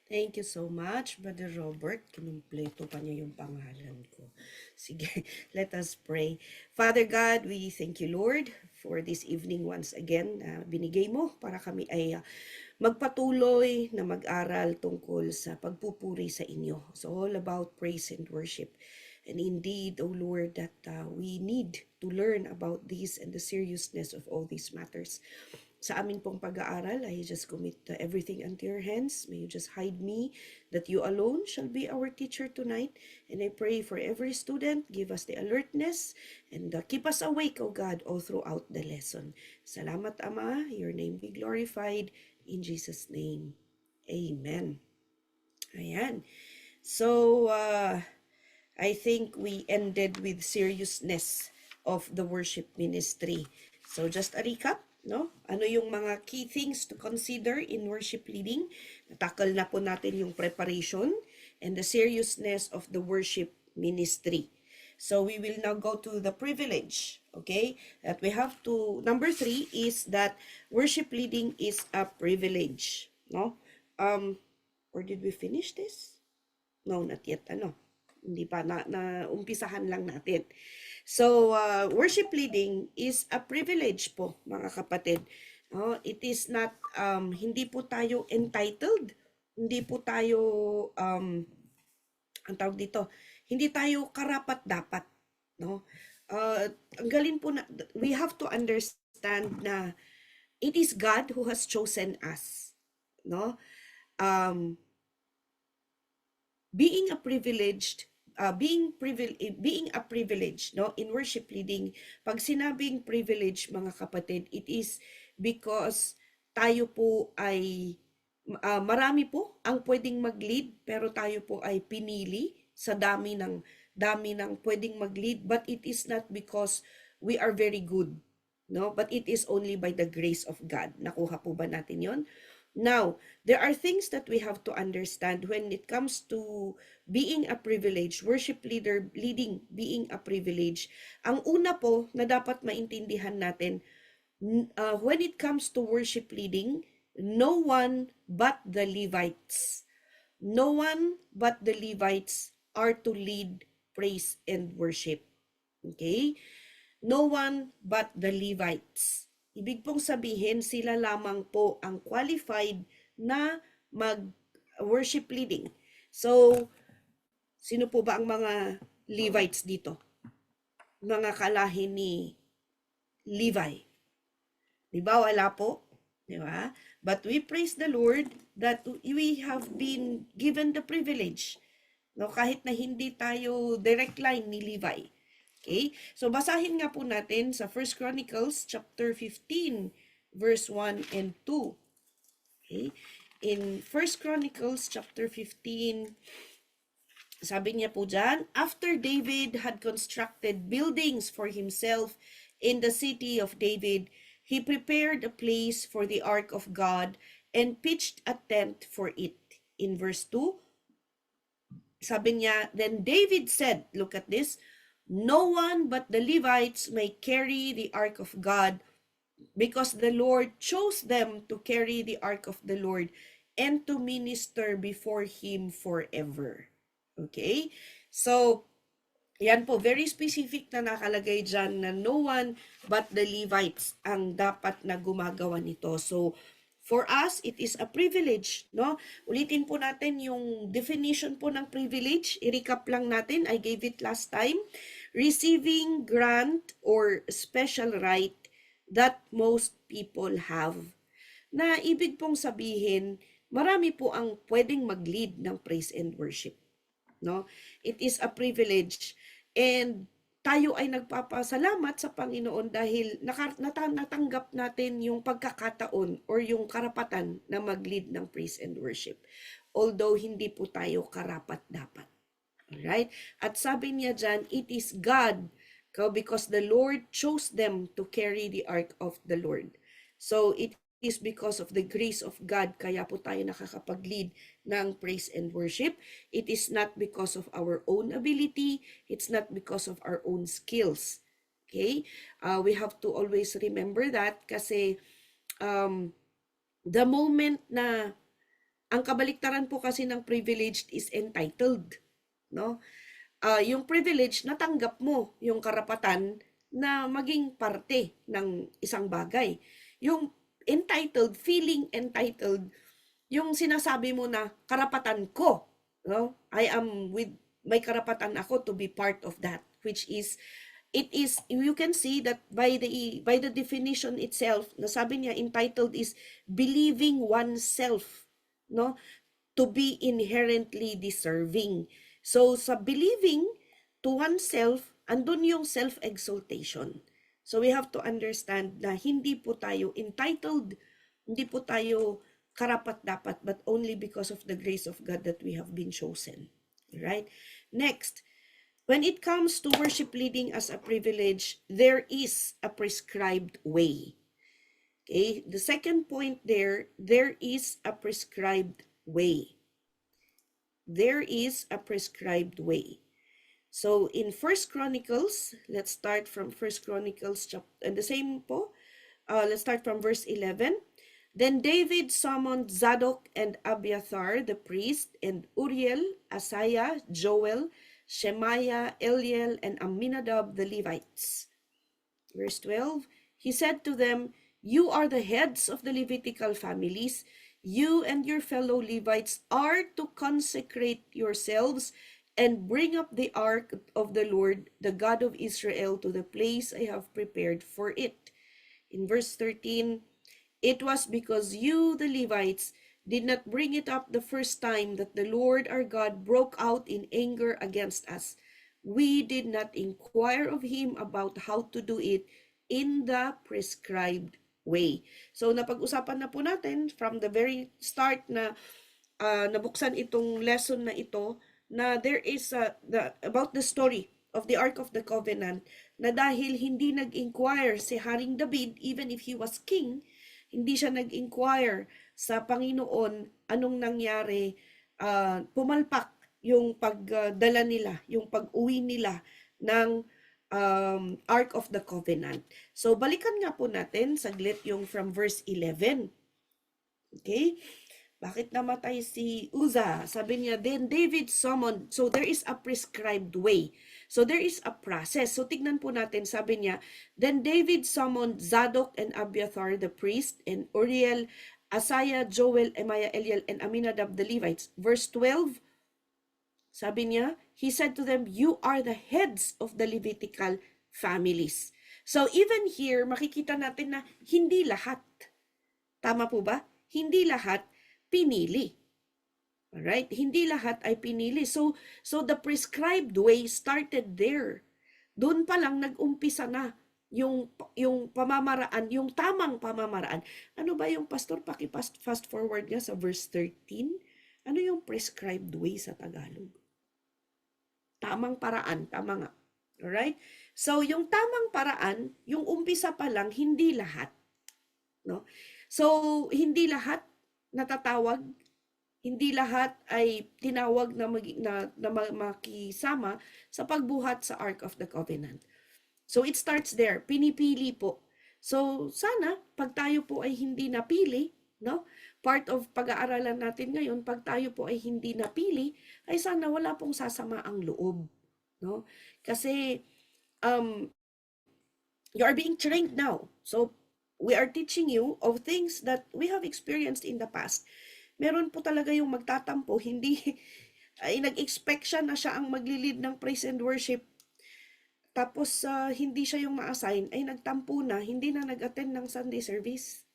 Thank you so much, Brother Robert. Kinumpleto pa niya yung pangalan ko. Sige, let us pray. Father God, we thank you, Lord, for this evening once again. Binigay mo para kami ay magpatuloy na mag-aral tungkol sa pagpupuri sa inyo. It's all about praise and worship. And indeed, O Lord, that we need to learn about this and the seriousness of all these matters. Sa amin pong pag-aaral, I just commit everything unto your hands. May you just hide me, that you alone shall be our teacher tonight. And I pray for every student, give us the alertness, and keep us awake, O God, all throughout the lesson. Salamat, Ama. Your name be glorified. In Jesus' name, amen. Ayan. So, I think we ended with seriousness of the worship ministry. So just a recap, no? Ano yung mga key things to consider in worship leading? Natakal na po natin yung preparation and the seriousness of the worship ministry. So we will now go to the privilege, okay? That we have to, number 3 is that worship leading is a privilege, no? Or did we finish this? No, not yet, hindi pa, umpisahan lang natin. So, worship leading is a privilege po, mga kapatid. It is not, hindi po tayo entitled, hindi po tayo, ang tawag dito, hindi tayo karapat-dapat. No? Ang galing po na, we have to understand na it is God who has chosen us. No? Being a privileged being a privilege, no, in worship leading, pag sinabing privilege, mga kapatid, it is because tayo po ay marami po ang pwedeng mag-lead, pero tayo po ay pinili sa dami ng pwedeng mag-lead, but it is not because we are very good, no, but it is only by the grace of God. Nakuha po ba natin yon? Now, there are things that we have to understand when it comes to being a privilege, worship leader, leading, being a privilege. Ang una po na dapat maintindihan natin, when it comes to worship leading, no one but the Levites are to lead praise and worship. Okay? No one but the Levites. Ibig pong sabihin, sila lamang po ang qualified na mag-worship leading. So, sino po ba ang mga Levites dito? Mga kalahi ni Levi. Di ba? Wala po. Di ba? But we praise the Lord that we have been given the privilege. No, kahit na hindi tayo direct line ni Levi. Okay? So basahin nga po natin sa 1 Chronicles chapter 15 verse 1 and 2. Okay? In 1 Chronicles chapter 15, sabi niya po dyan, after David had constructed buildings for himself in the city of David, he prepared a place for the ark of God and pitched a tent for it. In verse 2, sabi niya, then David said, look at this, no one but the Levites may carry the ark of God, because the Lord chose them to carry the ark of the Lord and to minister before Him forever. Okay? So, yan po, very specific na nakalagay dyan na no one but the Levites ang dapat na gumagawa nito. So, for us, it is a privilege, no? Ulitin po natin yung definition po ng privilege. I-recap lang natin. I gave it last time. Receiving grant or special right that most people have. Na ibig pong sabihin, marami po ang pwedeng mag-lead ng praise and worship. No? It is a privilege. And tayo ay nagpapasalamat sa Panginoon dahil natanggap natin yung pagkakataon or yung karapatan na mag-lead ng praise and worship. Although hindi po tayo karapat-dapat. Alright? At sabi niya dyan, it is God, because the Lord chose them to carry the ark of the Lord. So it is because of the grace of God kaya po tayo nakakapag-lead ng praise and worship. It is not because of our own ability. It's not because of our own skills. Okay? We have to always remember that kasi the moment na Ang kabaliktaran po kasi ng privileged is entitled, no? Yung privilege, natanggap mo yung karapatan na maging parte ng isang bagay. Yung entitled, feeling entitled, yung sinasabi mo na karapatan ko, no? I am with may karapatan ako to be part of that, which is it is, you can see that by the definition itself, nasabi niya entitled is believing oneself, no, to be inherently deserving. So sa believing to oneself, andun yung self-exaltation. So we have to understand na hindi po tayo entitled, hindi po tayo karapat-dapat, but only because of the grace of God that we have been chosen. Right? Next, when it comes to worship leading as a privilege, there is a prescribed way. Okay? The second point there is a prescribed way. There is a prescribed way. So in First Chronicles, let's start from First Chronicles chapter, and the same po, let's start from verse 11. Then David summoned Zadok and Abiathar the priest, and Uriel, Asaiah, Joel, Shemaiah, Eliel, and Aminadab the Levites. Verse 12, he said to them, "You are the heads of the Levitical families. You and your fellow Levites are to consecrate yourselves and bring up the ark of the Lord, the God of Israel, to the place I have prepared for it." In verse 13, it was because you, the Levites, did not bring it up the first time that the Lord our God broke out in anger against us. We did not inquire of him about how to do it in the prescribed way. So napag-usapan na po natin from the very start na nabuksan itong lesson na ito, na there is about the story of the Ark of the Covenant, na dahil hindi nag-inquire si Haring David, even if he was king, hindi siya nag-inquire sa Panginoon anong nangyari, pumalpak yung pagdala nila, yung pag-uwi nila ng Ark of the Covenant. So balikan nga po natin saglit yung from verse 11. Okay? Bakit namatay si Uzzah? Sabi niya, then David summoned. So there is a prescribed way. So there is a process. So tignan po natin, sabi niya, then David summoned Zadok and Abiathar the priest, and Uriel, Asaiah, Joel, Emaiah, Eliel, and Aminadab the Levites. Verse 12, sabi niya, he said to them, "You are the heads of the Levitical families." So even here, makikita natin na hindi lahat. Tama po ba? Hindi lahat pinili. Alright? Hindi lahat ay pinili. So the prescribed way started there. Doon pa lang nag-umpisa na yung pamamaraan, yung tamang pamamaraan. Ano ba yung pastor? Fast forward nga sa verse 13. Ano yung prescribed way sa Tagalog? Tamang paraan. Tama nga. Alright? So yung tamang paraan, yung umpisa pa lang, hindi lahat. No? So hindi lahat natatawag, hindi lahat ay tinawag na makisama sa pagbuhat sa Ark of the Covenant. So it starts there, pinipili po. So sana pag tayo po ay hindi napili, no? Part of pag-aaralan natin ngayon, pag tayo po ay hindi napili, ay sana wala pong sasama ang loob, no? Kasi you are being trained now. So we are teaching you of things that we have experienced in the past. Meron po talaga yung magtatampo, hindi ay nag-expect siya na siya ang maglilid ng praise and worship. Tapos hindi siya yung ma-assign, ay nagtampo na, hindi na nag-attend ng Sunday service.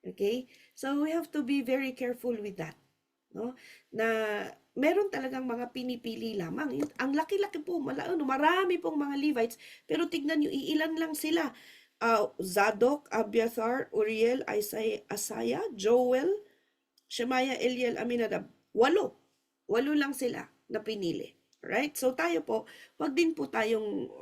Okay? So we have to be very careful with that. No? Na meron talagang mga pinipili lamang. Ang laki-laki po, marami pong mga Levites, pero tignan nyo, iilan lang sila. Zadok, Abiathar, Uriel, Asaiah, Joel, Shemaiah, Eliel, Aminadab. 8 lang sila na pinili. Right? So tayo po, wag din po tayong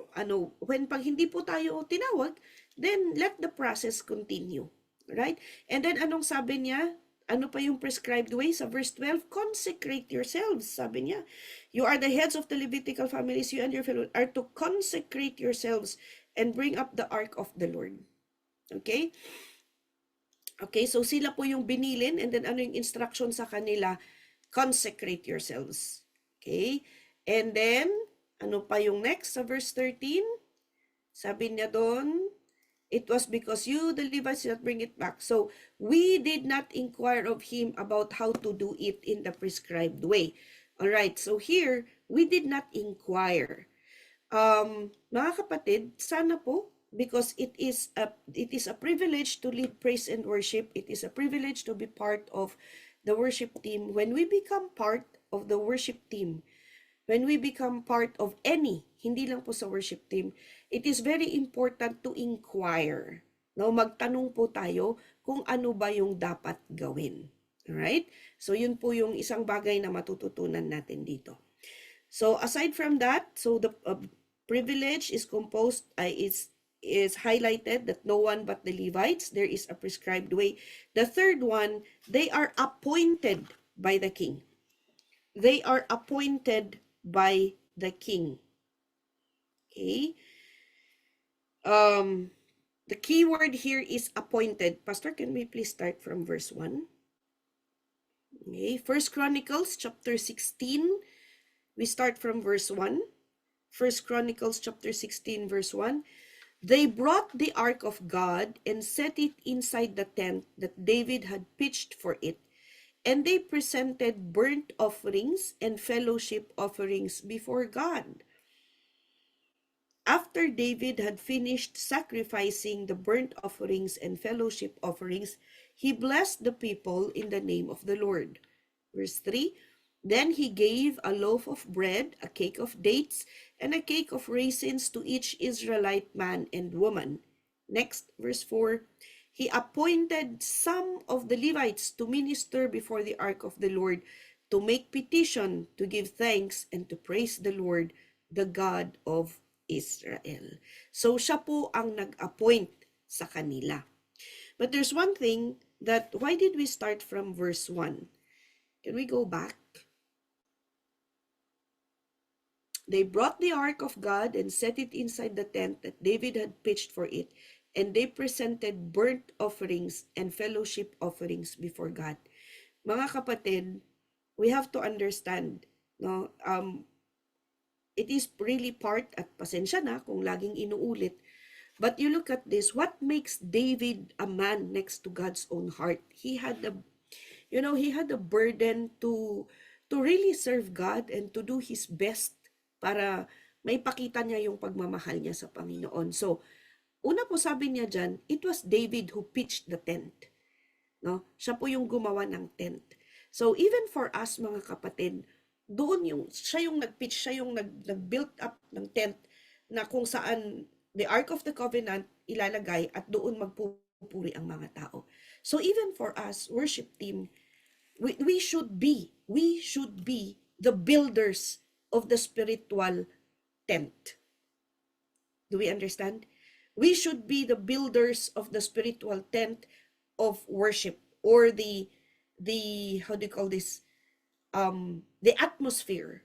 pag hindi po tayo tinawag, then let the process continue. Right? And then anong sabi niya? Ano pa yung prescribed way sa verse 12? Consecrate yourselves, sabi niya. You are the heads of the Levitical families, you and your fellows are to consecrate yourselves and bring up the ark of the Lord. Okay? Okay, so sila po yung binilin, and then ano yung instruction sa kanila? Consecrate yourselves. Okay? And then, ano pa yung next sa verse 13? Sabi niya doon, it was because you, the Levites, did not bring it back. So, we did not inquire of him about how to do it in the prescribed way. Alright, so here, we did not inquire. Mga kapatid, sana po, because it is a privilege to lead praise and worship. It is a privilege to be part of the worship team. When we become part of the worship team, when we become part of any, hindi lang po sa worship team, it is very important to inquire. No, magtanong po tayo kung ano ba yung dapat gawin. Alright? So yun po yung isang bagay na matututunan natin dito. So aside from that, so the privilege is composed is highlighted that no one but the Levites, there is a prescribed way. The third one, they are appointed by the king. They are appointed by the king. Okay? The key word here is appointed. Pastor, can we please start from verse 1? Okay, First Chronicles chapter 16. We start from verse 1. First Chronicles chapter 16 verse 1. They brought the ark of God and set it inside the tent that David had pitched for it, and they presented burnt offerings and fellowship offerings before God. After David had finished sacrificing the burnt offerings and fellowship offerings, he blessed the people in the name of the Lord. Verse 3, then he gave a loaf of bread, a cake of dates, and a cake of raisins to each Israelite man and woman. Next, verse 4, he appointed some of the Levites to minister before the ark of the Lord, to make petition, to give thanks, and to praise the Lord, the God of Israel. So siya po ang nag-appoint sa kanila. But there's one thing that, why did we start from verse 1? Can we go back? They brought the ark of God and set it inside the tent that David had pitched for it, and they presented burnt offerings and fellowship offerings before God. Mga kapatid, we have to understand, no, it is really part, at pasensya na kung laging inuulit, but you look at this, what makes David a man next to God's own heart? He had a, he had a burden to really serve God and to do his best para may pakita niya yung pagmamahal niya sa Panginoon. So, una po sabi niya dyan, it was David who pitched the tent. No? Siya po yung gumawa ng tent. So, even for us mga kapatid, doon siya yung nag-pitch, siya yung nag-build up ng tent na kung saan the Ark of the Covenant ilalagay at doon magpupuri ang mga tao. So, even for us, worship team, we should be the builders of the spiritual tent. Do we understand? We should be the builders of the spiritual tent of worship, or the how do you call this, the atmosphere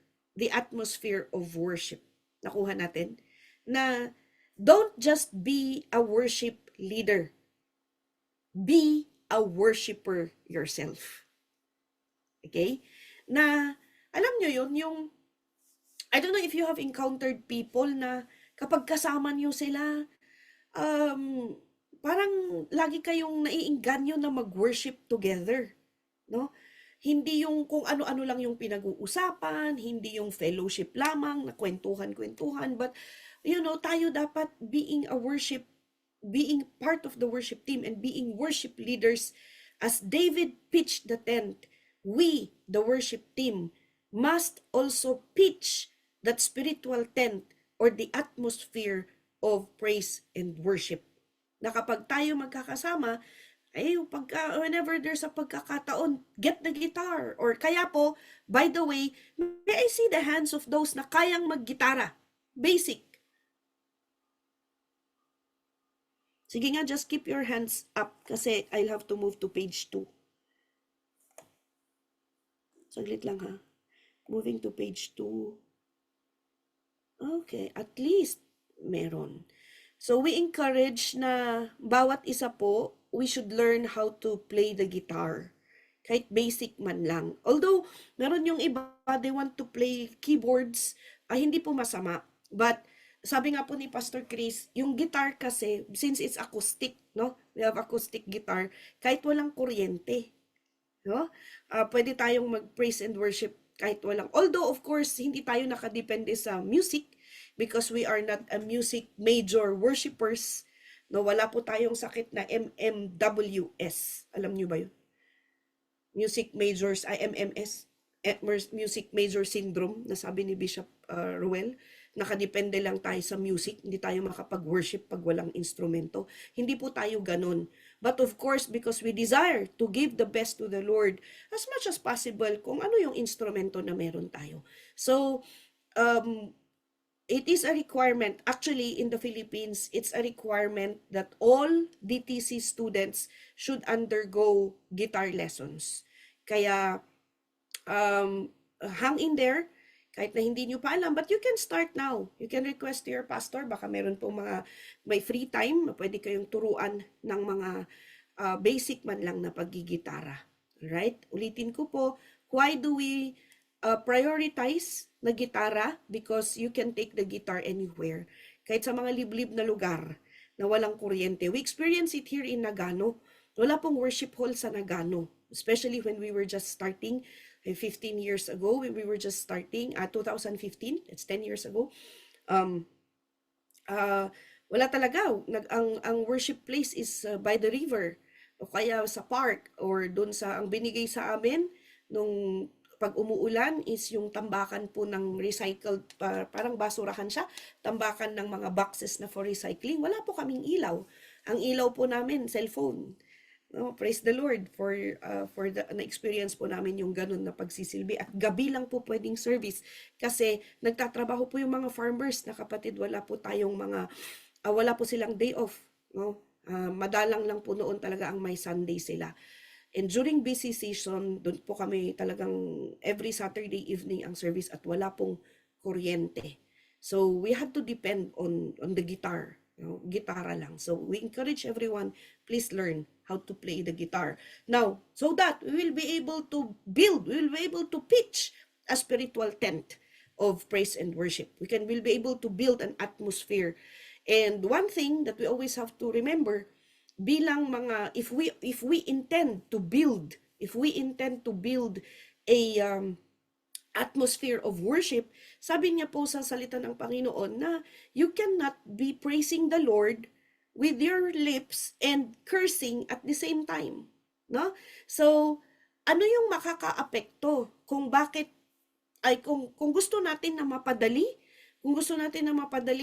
of worship. Nakuha natin na don't just be a worship leader, be a worshiper yourself. Okay? Na alam nyo yun, yung I don't know if you have encountered people na kapag kasama nyo sila, parang lagi kayong naiingganyo na mag-worship together, no? Hindi yung kung ano-ano lang yung pinag-uusapan, hindi yung fellowship lamang na kwentuhan-kwentuhan, but tayo dapat being part of the worship team and being worship leaders. As David pitched the tent, we, the worship team, must also pitch that spiritual tent or the atmosphere of praise and worship. Na kapag tayo magkakasama, whenever there's a pagkakataon, get the guitar. Or kaya po, by the way, may I see the hands of those na kayang mag-gitara? Basic. Sige nga, just keep your hands up kasi I'll have to move to page 2. Saglit lang ha. Moving to page 2. Okay, at least meron. So we encourage na bawat isa po we should learn how to play the guitar. Kahit basic man lang. Although, meron yung iba, they want to play keyboards, hindi po masama. But, sabi nga po ni Pastor Chris, yung guitar kasi, since it's acoustic, no? We have acoustic guitar, kahit walang kuryente, no? Pwede tayong mag-praise and worship kahit walang. Although, of course, hindi tayo nakadepende sa music because we are not a music major worshipers. No, wala po tayong sakit na MMWS. Alam niyo ba yun? Music majors, MMS, music major syndrome, na sabi ni Bishop Ruel, nakadepende lang tayo sa music, hindi tayo makapag-worship pag walang instrumento. Hindi po tayo ganun. But of course, because we desire to give the best to the Lord as much as possible kung ano yung instrumento na meron tayo. So, it is a requirement. Actually, in the Philippines, it's a requirement that all DTC students should undergo guitar lessons. Kaya, hang in there, kahit na hindi nyo pa alam, but you can start now. You can request to your pastor, baka meron po may free time, pwede kayong turuan ng mga basic man lang na paggigitara. Right? Ulitin ko po, why do we prioritize na gitara? Because you can take the guitar anywhere. Kahit sa mga liblib na lugar na walang kuryente. We experience it here in Nagano. Wala pong worship hall sa Nagano. Especially when we were just starting 15 years ago, when we were just starting, 2015, it's 10 years ago, wala talaga. Ang worship place is by the river, o kaya sa park, or doon ang binigay sa amin, nung pag umuulan, is yung tambakan po ng recycled, parang basurahan siya, tambakan ng mga boxes na for recycling. Wala po kaming ilaw. Ang ilaw po namin, cellphone. No, praise the Lord for the na-experience po namin yung ganun na pagsisilbi, at gabi lang po pwedeng service kasi nagtatrabaho po yung mga farmers na kapatid, wala po wala po silang day off, no? Madalang lang po noon talaga ang may Sunday sila. And during busy season, doon po kami talagang every Saturday evening ang service at wala pong kuryente. So we had to depend on the guitar. Gitara lang. So we encourage everyone, please learn how to play the guitar. Now, so that we will be able to build, we will be able to pitch a spiritual tent of praise and worship. We'll be able to build an atmosphere. And one thing that we always have to remember, bilang mga, if we intend to build a atmosphere of worship, sabi niya po sa salita ng Panginoon na you cannot be praising the Lord with your lips and cursing at the same time, no? So, ano yung makakaapekto kung gusto natin na mapadali,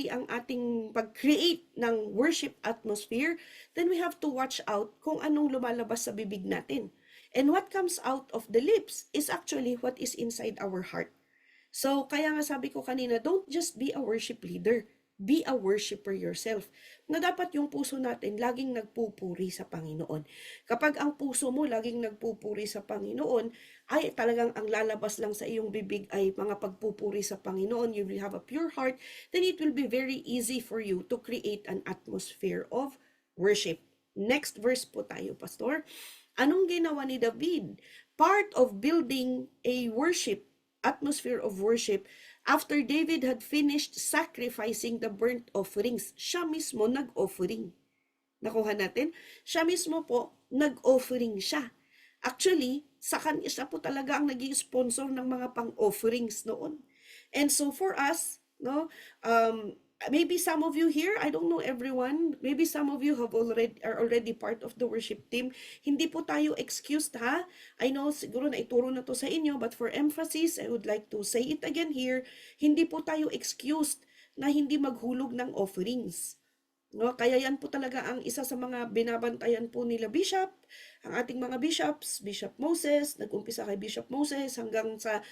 ang ating pag-create ng worship atmosphere, then we have to watch out kung anong lumalabas sa bibig natin. And what comes out of the lips is actually what is inside our heart. So, kaya nga sabi ko kanina, don't just be a worship leader. Be a worshiper yourself. Na dapat yung puso natin laging nagpupuri sa Panginoon. Kapag ang puso mo laging nagpupuri sa Panginoon, ay talagang ang lalabas lang sa iyong bibig ay mga pagpupuri sa Panginoon, you will have a pure heart, then it will be very easy for you to create an atmosphere of worship. Next verse po tayo, Pastor. Anong ginawa ni David? Part of building a atmosphere of worship, after David had finished sacrificing the burnt offerings, siya mismo nag-offering. Nakuha natin? Siya mismo po, nag-offering siya. Actually, sa kanya siya po talaga ang naging sponsor ng mga pang-offerings noon. And so for us, no, maybe some of you here, I don't know everyone, maybe some of you are already part of the worship team. Hindi po tayo excused, ha? I know siguro na ituro na to sa inyo, but for emphasis, I would like to say it again here. Hindi po tayo excused na hindi maghulog ng offerings. No, kaya yan po talaga ang isa sa mga binabantayan po nila Bishop, ang ating mga bishops, Bishop Moses, nag-umpisa kay Bishop Moses hanggang sa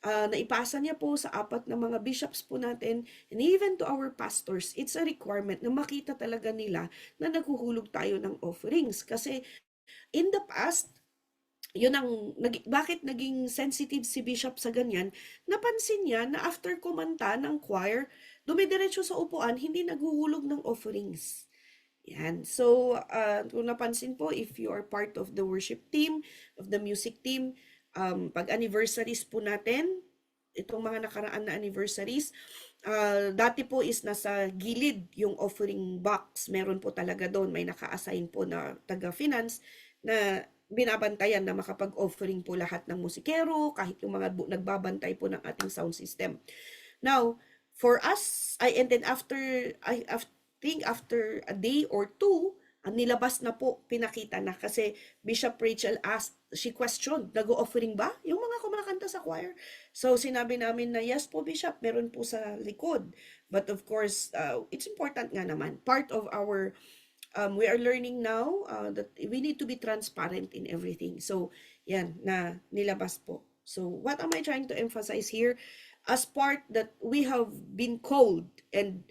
naipasa niya po sa 4 na mga bishops po natin, and even to our pastors, it's a requirement na makita talaga nila na naghuhulog tayo ng offerings. Kasi in the past, bakit naging sensitive si Bishop sa ganyan, napansin niya na after kumanta ng choir, dumidiretso sa upuan, hindi naghuhulog ng offerings. Yan. So, kung napansin po, if you are part of the worship team, of the music team, pag anniversaries po natin, itong mga nakaraan na anniversaries, dati po is nasa gilid yung offering box. Meron po talaga doon, may naka-assign po na taga-finance na binabantayan na makapag-offering po lahat ng musikero, kahit yung mga nagbabantay po ng ating sound system. Now, for us, and then I think after a day or two, nilabas na po, pinakita na kasi Bishop Rachel asked, she questioned, nag-offering ba yung mga kumakanta sa choir? So sinabi namin na yes po Bishop, meron po sa likod. But of course, it's important nga naman. Part of our, we are learning now that we need to be transparent in everything. So yan, na nilabas po. So what am I trying to emphasize here? As part that we have been called and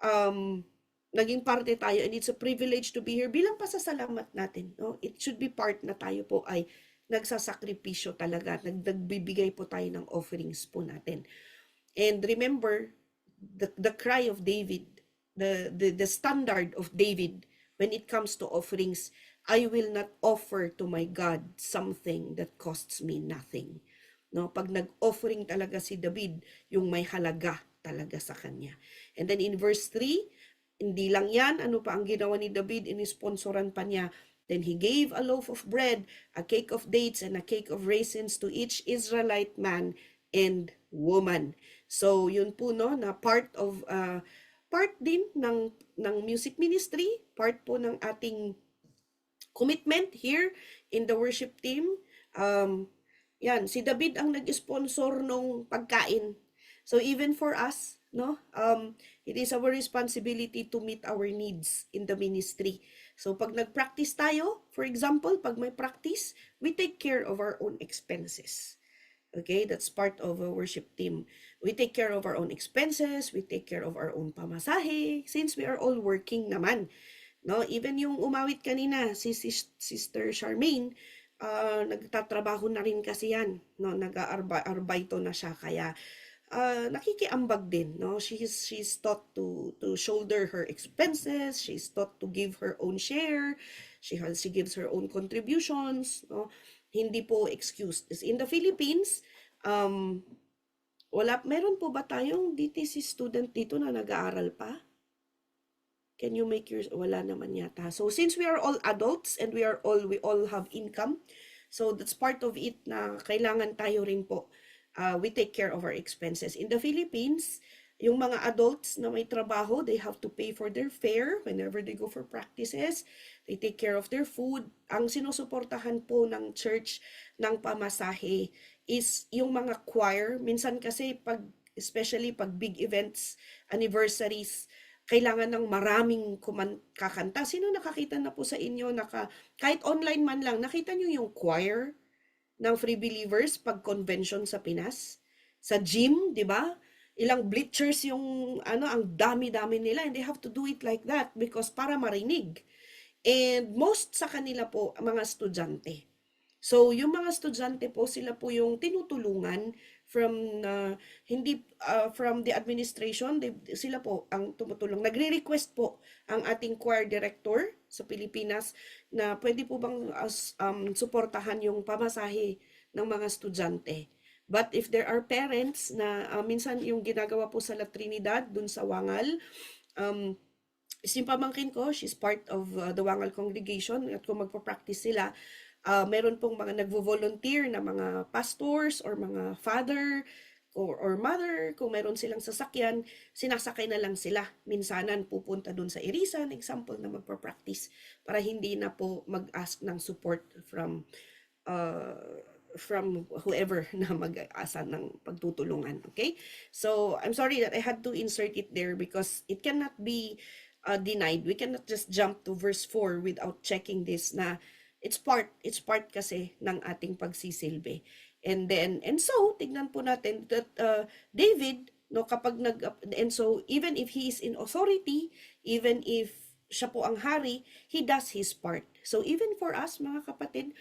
um, naging parte tayo and it's a privilege to be here bilang pasasalamat natin. No? It should be part na tayo po ay nagsasakripisyo talaga, nagbibigay po tayo ng offerings po natin. And remember, the cry of David, the standard of David when it comes to offerings, I will not offer to my God something that costs me nothing. No, pag nag-offering talaga si David, yung may halaga talaga sa kanya. And then in verse 3, hindi lang yan, ano pa ang ginawa ni David, inisponsoran pa niya. Then he gave a loaf of bread, a cake of dates, and a cake of raisins to each Israelite man and woman. So yun po no, na part din ng music ministry, part po ng ating commitment here in the worship team. Yan, si David ang nag-sponsor nung pagkain. So even for us, no, it is our responsibility to meet our needs in the ministry. So pag nag-practice tayo, for example, pag may practice, we take care of our own expenses. Okay, that's part of a worship team. We take care of our own expenses, we take care of our own pamasahe, since we are all working naman. No, even yung umawit kanina, si Sister Charmaine, nagtatrabaho na rin kasi yan, no, nag-aarbayto na siya kaya nakikiambag din, no. She's taught to shoulder her expenses, she's taught to give her own share, she gives her own contributions, no. Hindi po excused. In the Philippines, meron po ba tayong DTC student dito na nag-aaral pa? Can you make yours? Wala naman yata. So since we are all adults and we all have income, so that's part of it na kailangan tayo rin po. We take care of our expenses. In the Philippines, yung mga adults na may trabaho, they have to pay for their fare whenever they go for practices. They take care of their food. Ang sinusuportahan po ng church ng pamasahe is yung mga choir. Minsan kasi especially pag big events, anniversaries, kailangan ng maraming kakanta. Sino nakakita na po sa inyo, kahit online man lang, nakita nyo yung choir ng Free Believers pag convention sa Pinas? Sa gym, di ba? Ilang bleachers yung, ang dami-dami nila, and they have to do it like that because para marinig. And most sa kanila po, mga estudyante. So, yung mga estudyante po, sila po yung tinutulungan from from the administration, sila po ang tumutulong. Nagre-request po ang ating choir director sa Pilipinas na pwede po bang suportahan yung pamasahe ng mga estudyante. But if there are parents na minsan yung ginagawa po sa La Trinidad dun sa Wangal, yung pamangkin ko, she's part of the Wangal congregation at kung magpa-practice sila, meron pong mga nagvo-volunteer na mga pastors or mga father or mother, kung meron silang sasakyan, sinasakay na lang sila. Minsanan pupunta dun sa Irisan, example na magpa-practice para hindi na po mag-ask ng support from whoever na mag-asa ng pagtutulungan. Okay? So, I'm sorry that I had to insert it there because it cannot be denied. We cannot just jump to verse 4 without checking this na it's part kasi ng ating pagsisilbi. And so tignan po natin that David, no, and so even if he is in authority, even if siya po ang hari, he does his part. So even for us mga kapatid,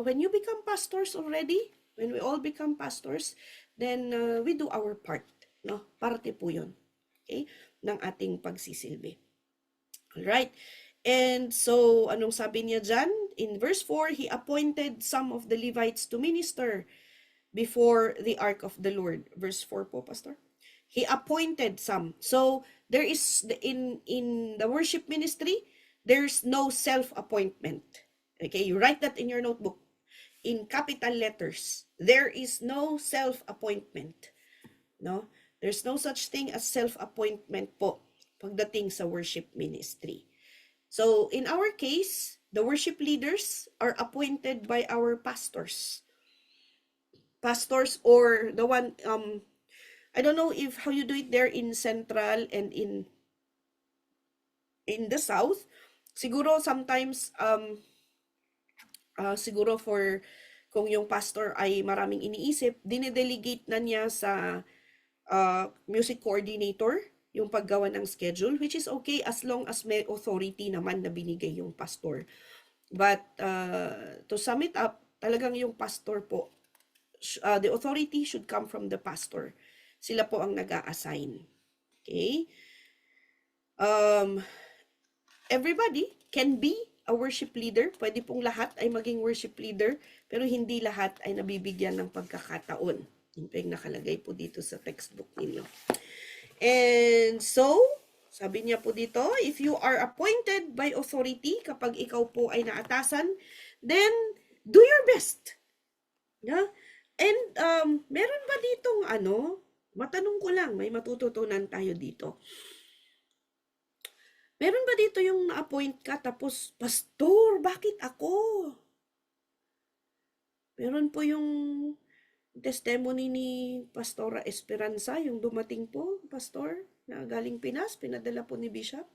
when you become pastors already, when we all become pastors, then we do our part, no? Parte po 'yon. Okay? Ng ating pagsisilbi. Alright? And so, anong sabi niya dyan? In verse 4, he appointed some of the Levites to minister before the ark of the Lord. Verse 4 po, Pastor. He appointed some. So, there is, in the worship ministry, there's no self-appointment. Okay, you write that in your notebook. In capital letters, there is no self-appointment. No? There's no such thing as self-appointment po pagdating sa worship ministry. So, in our case, the worship leaders are appointed by our pastors. Pastors or the one, I don't know if how you do it there in Central and in the South. Siguro sometimes, siguro for kung yung pastor ay maraming iniisip, dinedelegate na niya sa music coordinator yung paggawa ng schedule, which is okay as long as may authority naman na binigay yung pastor. But to sum it up, talagang yung pastor po, the authority should come from the pastor. Sila po ang nag-a-assign. Okay? Everybody can be a worship leader. Pwede pong lahat ay maging worship leader, pero hindi lahat ay nabibigyan ng pagkakataon. Yun po yung nakalagay po dito sa textbook ninyo. And so, sabi niya po dito, if you are appointed by authority, kapag ikaw po ay naatasan, then do your best. Yeah? And meron ba ditong matanong ko lang, may matututunan tayo dito. Meron ba dito yung na-appoint ka tapos, Pastor, bakit ako? Meron po yung testimony ni Pastora Esperanza, yung dumating po, Pastor, na galing Pinas, pinadala po ni Bishop.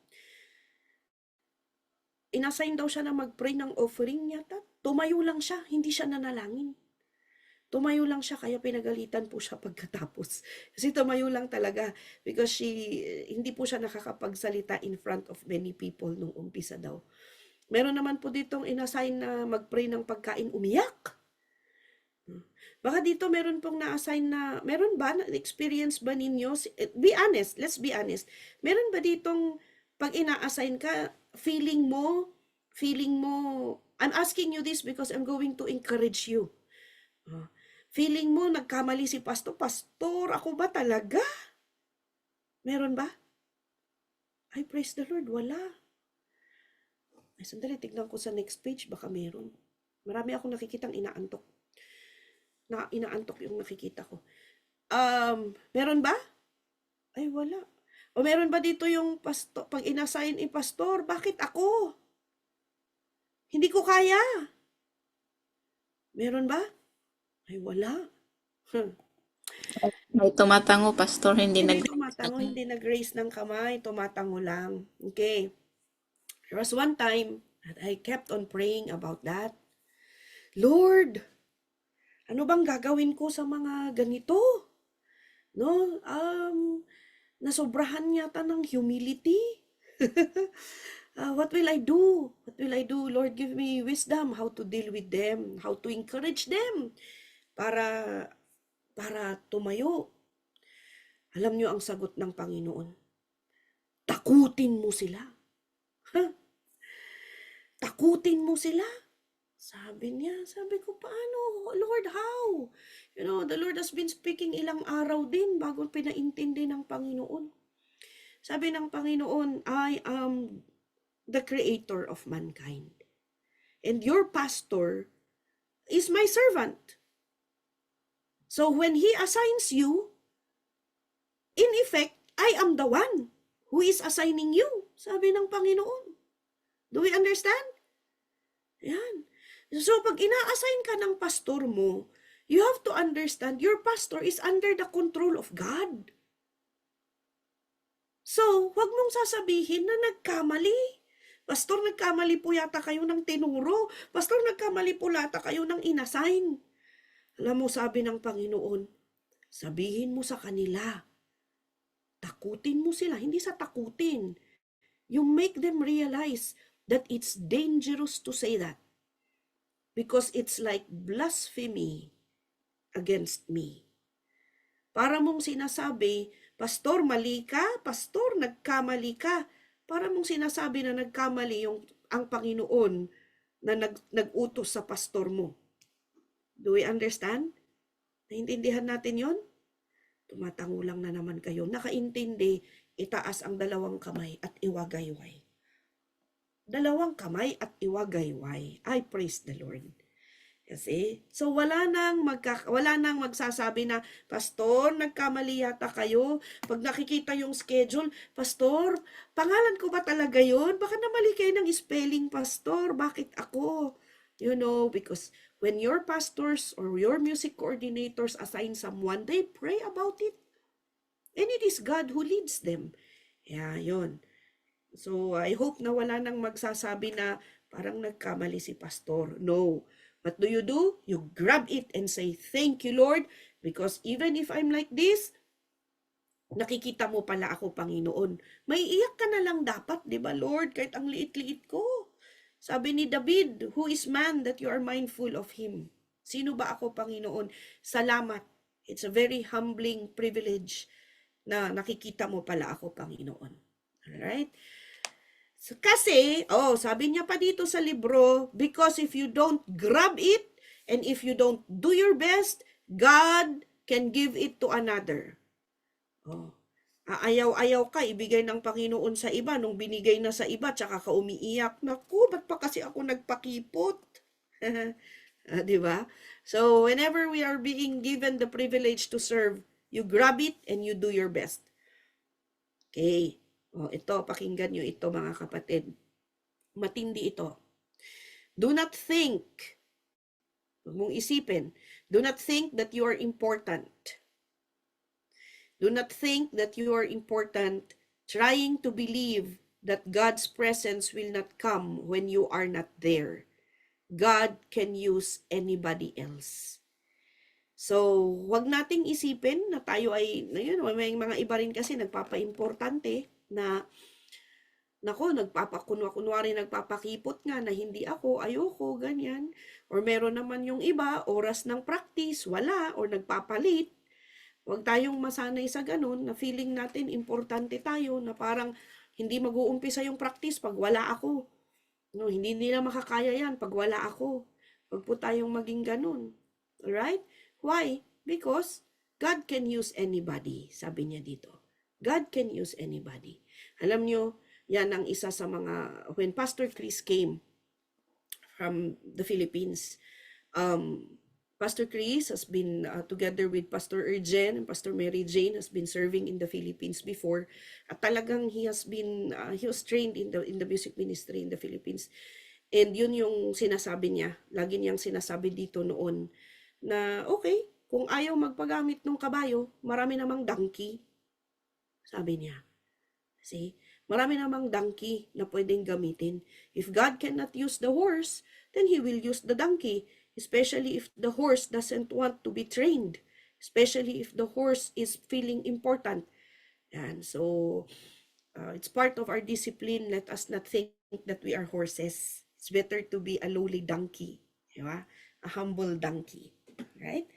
Inassign daw siya na mag-pray ng offering yata. Tumayo lang siya, hindi siya nanalangin. Tumayo lang siya, kaya pinagalitan po siya pagkatapos. Kasi tumayo lang talaga because hindi po siya nakakapagsalita in front of many people nung umpisa daw. Meron naman po ditong inassign na mag-pray ng pagkain, umiyak. Baka dito meron pong na-assign na, meron ba, experience ba ninyo? Be honest, let's be honest. Meron ba ditong pag ina-assign ka, feeling mo, I'm asking you this because I'm going to encourage you. Feeling mo, nagkamali si Pastor, ako ba talaga? Meron ba? Ay, praise the Lord, wala. Ay, sandali, tignan ko sa next page, baka meron. Marami akong nakikitang inaantok yung nakikita ko. Meron ba? Ay, wala. O meron ba dito yung pastor, pag inassign pastor, bakit ako? Hindi ko kaya. Meron ba? Ay, wala. May tumatango, Pastor, hindi tumatango, hindi nag-raise ng kamay, tumatango lang. Okay. There was one time that I kept on praying about that. Lord, ano bang gagawin ko sa mga ganito? No? Nasobrahan yata ng humility. What will I do? What will I do? Lord, give me wisdom how to deal with them, how to encourage them para tumayo. Alam niyo ang sagot ng Panginoon? Takutin mo sila. Takutin mo sila. Sabi ko, paano? Lord, how? You know, the Lord has been speaking ilang araw din bago pinaintindi ng Panginoon. Sabi ng Panginoon, I am the creator of mankind. And your pastor is my servant. So when he assigns you, in effect, I am the one who is assigning you. Sabi ng Panginoon. Do we understand? Yan. So, pag ina-assign ka ng pastor mo, you have to understand your pastor is under the control of God. So, huwag mong sasabihin na nagkamali. Pastor, nagkamali po yata kayo ng tinuro. Pastor, nagkamali po yata kayo ng inassign. Alam mo, sabi ng Panginoon, sabihin mo sa kanila, takutin mo sila, hindi sa takutin. You make them realize that it's dangerous to say that. Because it's like blasphemy against me. Para mong sinasabi, Pastor, mali ka. Pastor, nagkamali ka. para mong sinasabi na nagkamali ang Panginoon na nag-utos sa pastor mo. Do we understand? Naintindihan natin yon? Tumatango lang na naman kayo. Nakaintindi, itaas ang dalawang kamay at iwagayway. Dalawang kamay at iwagayway. I praise the Lord. Kasi, so wala nang magsasabi na, Pastor, nagkamali yata kayo. Pag nakikita yung schedule, Pastor, pangalan ko ba talaga yun? Baka namali kayo ng spelling, Pastor. Bakit ako? You know, because when your pastors or your music coordinators assign someone, they pray about it. And it is God who leads them. Yeah, yun. So, I hope na wala nang magsasabi na parang nagkamali si Pastor. No. What do? You grab it and say, thank you, Lord, because even if I'm like this, nakikita mo pala ako, Panginoon. May iyak ka na lang dapat, di ba, Lord, kahit ang liit-liit ko. Sabi ni David, who is man that you are mindful of him? Sino ba ako, Panginoon? Salamat. It's a very humbling privilege na nakikita mo pala ako, Panginoon. Alright? So, kasi, sabi niya pa dito sa libro, because if you don't grab it, and if you don't do your best, God can give it to another. Aayaw-ayaw ka, ibigay ng Panginoon sa iba, nung binigay na sa iba, tsaka ka umiiyak, naku, ba't pa kasi ako nagpakipot? Diba? So, whenever we are being given the privilege to serve, you grab it and you do your best. Okay. Ito, pakinggan nyo ito mga kapatid. Matindi ito. Do not think, huwag mong isipin, do not think that you are important. Do not think that you are important trying to believe that God's presence will not come when you are not there. God can use anybody else. So, wag nating isipin na tayo ay, may mga iba rin kasi nagpapa-importante na, nagpapakunwari, nagpapakipot nga na hindi ako, ayoko, ganyan. Or meron naman yung iba, oras ng practice, wala, or nagpapalit. Huwag tayong masanay sa ganun, na feeling natin importante tayo, na parang hindi mag-uumpisa yung practice pag wala ako. No, hindi nila makakaya yan pag wala ako. Huwag po tayong maging ganun. Alright? Why? Because God can use anybody, sabi niya dito. God can use anybody. Alam nyo, yan ang isa sa mga, when Pastor Chris came from the Philippines, Pastor Chris has been, together with Pastor Urgen and Pastor Mary Jane, has been serving in the Philippines before. At talagang he was trained in the music ministry in the Philippines. And yun yung sinasabi niya, lagi niyang sinasabi dito noon, na okay, kung ayaw magpagamit ng kabayo, marami namang donkey. Sabi niya. See? Marami namang donkey na pwedeng gamitin. If God cannot use the horse, then He will use the donkey. Especially if the horse doesn't want to be trained. Especially if the horse is feeling important. And so, it's part of our discipline. Let us not think that we are horses. It's better to be a lowly donkey. Diba? A humble donkey. Right?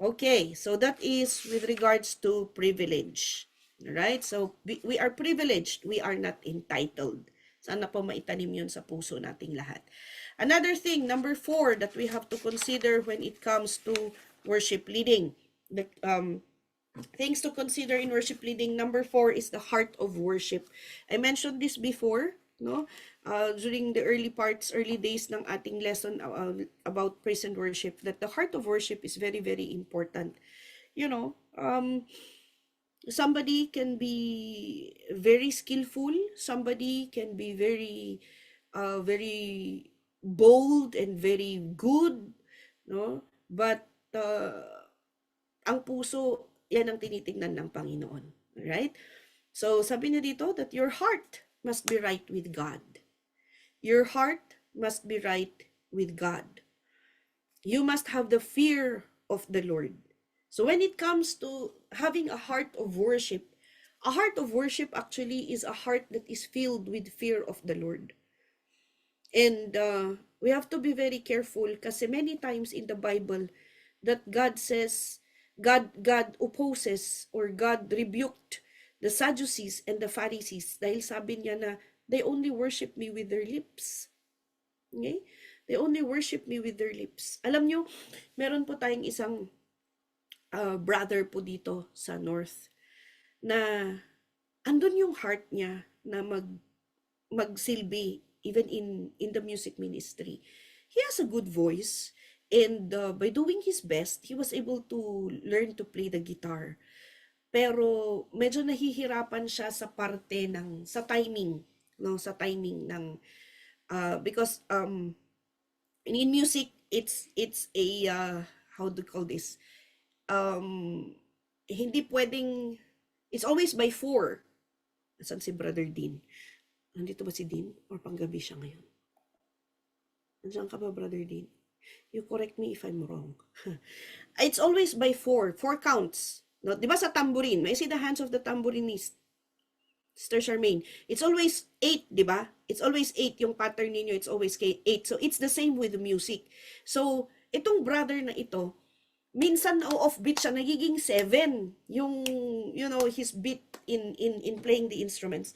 Okay, so that is with regards to privilege. Alright, so we are privileged, we are not entitled. Sana po maitanim yun sa puso nating lahat. Another thing, number 4, that we have to consider when it comes to worship leading. The things to consider in worship leading, number 4 is the heart of worship. I mentioned this before, no? During the early days ng ating lesson about praise and worship, that the heart of worship is very, very important. You know, somebody can be very skillful, somebody can be very bold and very good, no? But ang puso, yan ang tinitingnan ng Panginoon. Right? So, sabi niya dito that your heart must be right with God. Your heart must be right with God. You must have the fear of the Lord. So when it comes to having a heart of worship actually is a heart that is filled with fear of the Lord. And we have to be very careful kasi many times in the Bible that God says, God opposes or God rebuked the Sadducees and the Pharisees dahil sabi niya na they only worship me with their lips. Okay? They only worship me with their lips. Alam nyo, meron po tayong isang brother po dito sa North na andun yung heart niya na magsilbi even in the music ministry. He has a good voice, and by doing his best, he was able to learn to play the guitar. Pero medyo nahihirapan siya sa parte ng sa timing, no, sa timing ng because in music it's a how do you call this? Hindi pwedeng it's always by 4. Nasaan si Brother Dean? Nandito ba si Dean? Or panggabi siya ngayon? Nandiyan ka ba, Brother Dean? You correct me if I'm wrong. It's always by 4. 4 counts. No? Di ba sa tambourine? May see the hands of the tambourinist. Sister Charmaine. It's always 8, di ba? It's always 8. Yung pattern ninyo, it's always 8. So, it's the same with the music. So, itong brother na ito, minsan off-beat siya, nagiging 7 yung, you know, his beat in playing the instruments.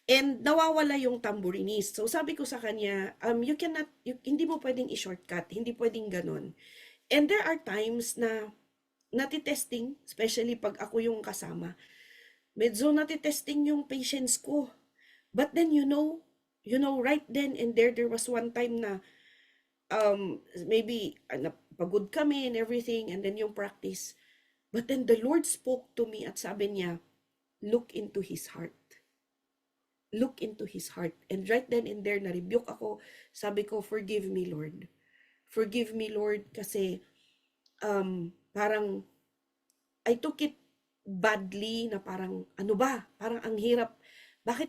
And nawawala yung tambourinist. So sabi ko sa kanya, hindi mo pwedeng i-shortcut, hindi pwedeng ganun. And there are times na natitesting, especially pag ako yung kasama, medyo natitesting yung patience ko. But then you know, right then and there was one time na maybe napagod kami and everything, and then yung practice. But then the Lord spoke to me at sabi niya, look into his heart. Look into his heart. And right then and there, na-rebuke ako. Sabi ko, forgive me, Lord. Forgive me, Lord, kasi parang I took it badly na parang, ano ba? Parang ang hirap. Bakit?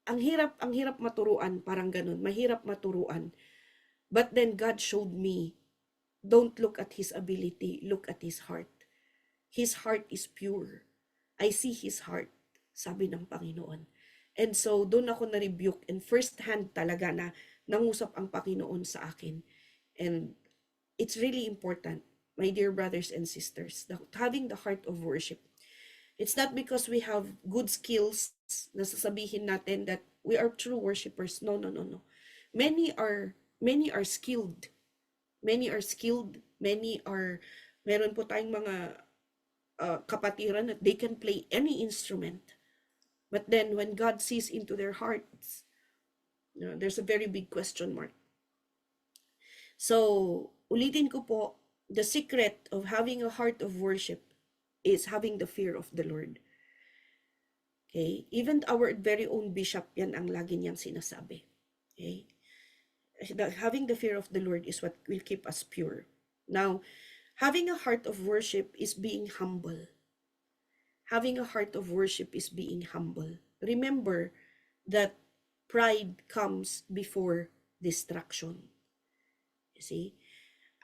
Ang hirap maturuan. Parang ganun. Mahirap maturuan. But then God showed me, don't look at his ability, look at his heart. His heart is pure. I see his heart, sabi ng Panginoon. And so, doon ako na-rebuke and first hand talaga na nangusap ang Panginoon sa akin. And it's really important, my dear brothers and sisters, having the heart of worship. It's not because we have good skills na sasabihin natin that we are true worshipers. No. Many are skilled. Meron po tayong mga kapatiran that they can play any instrument. But then when God sees into their hearts, there's a very big question mark. So, ulitin ko po, the secret of having a heart of worship is having the fear of the Lord. Okay? Even our very own bishop, yan ang lagi niyang sinasabi. Okay? Having the fear of the Lord is what will keep us pure. Now, having a heart of worship is being humble. Having a heart of worship is being humble. Remember that pride comes before distraction. You see?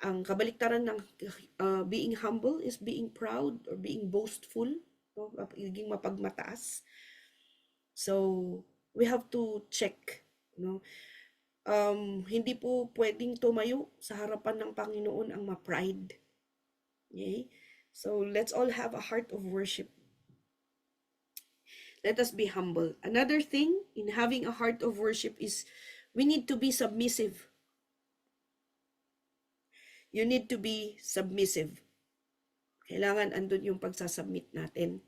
Ang kabaliktaran ng being humble is being proud or being boastful, no? Pagiging mapagmataas. So, we have to check, no? Hindi po pwedeng tumayo sa harapan ng Panginoon ang ma-pride. Okay? So, let's all have a heart of worship. Let us be humble. Another thing in having a heart of worship is we need to be submissive. You need to be submissive. Kailangan andun yung pagsasubmit natin.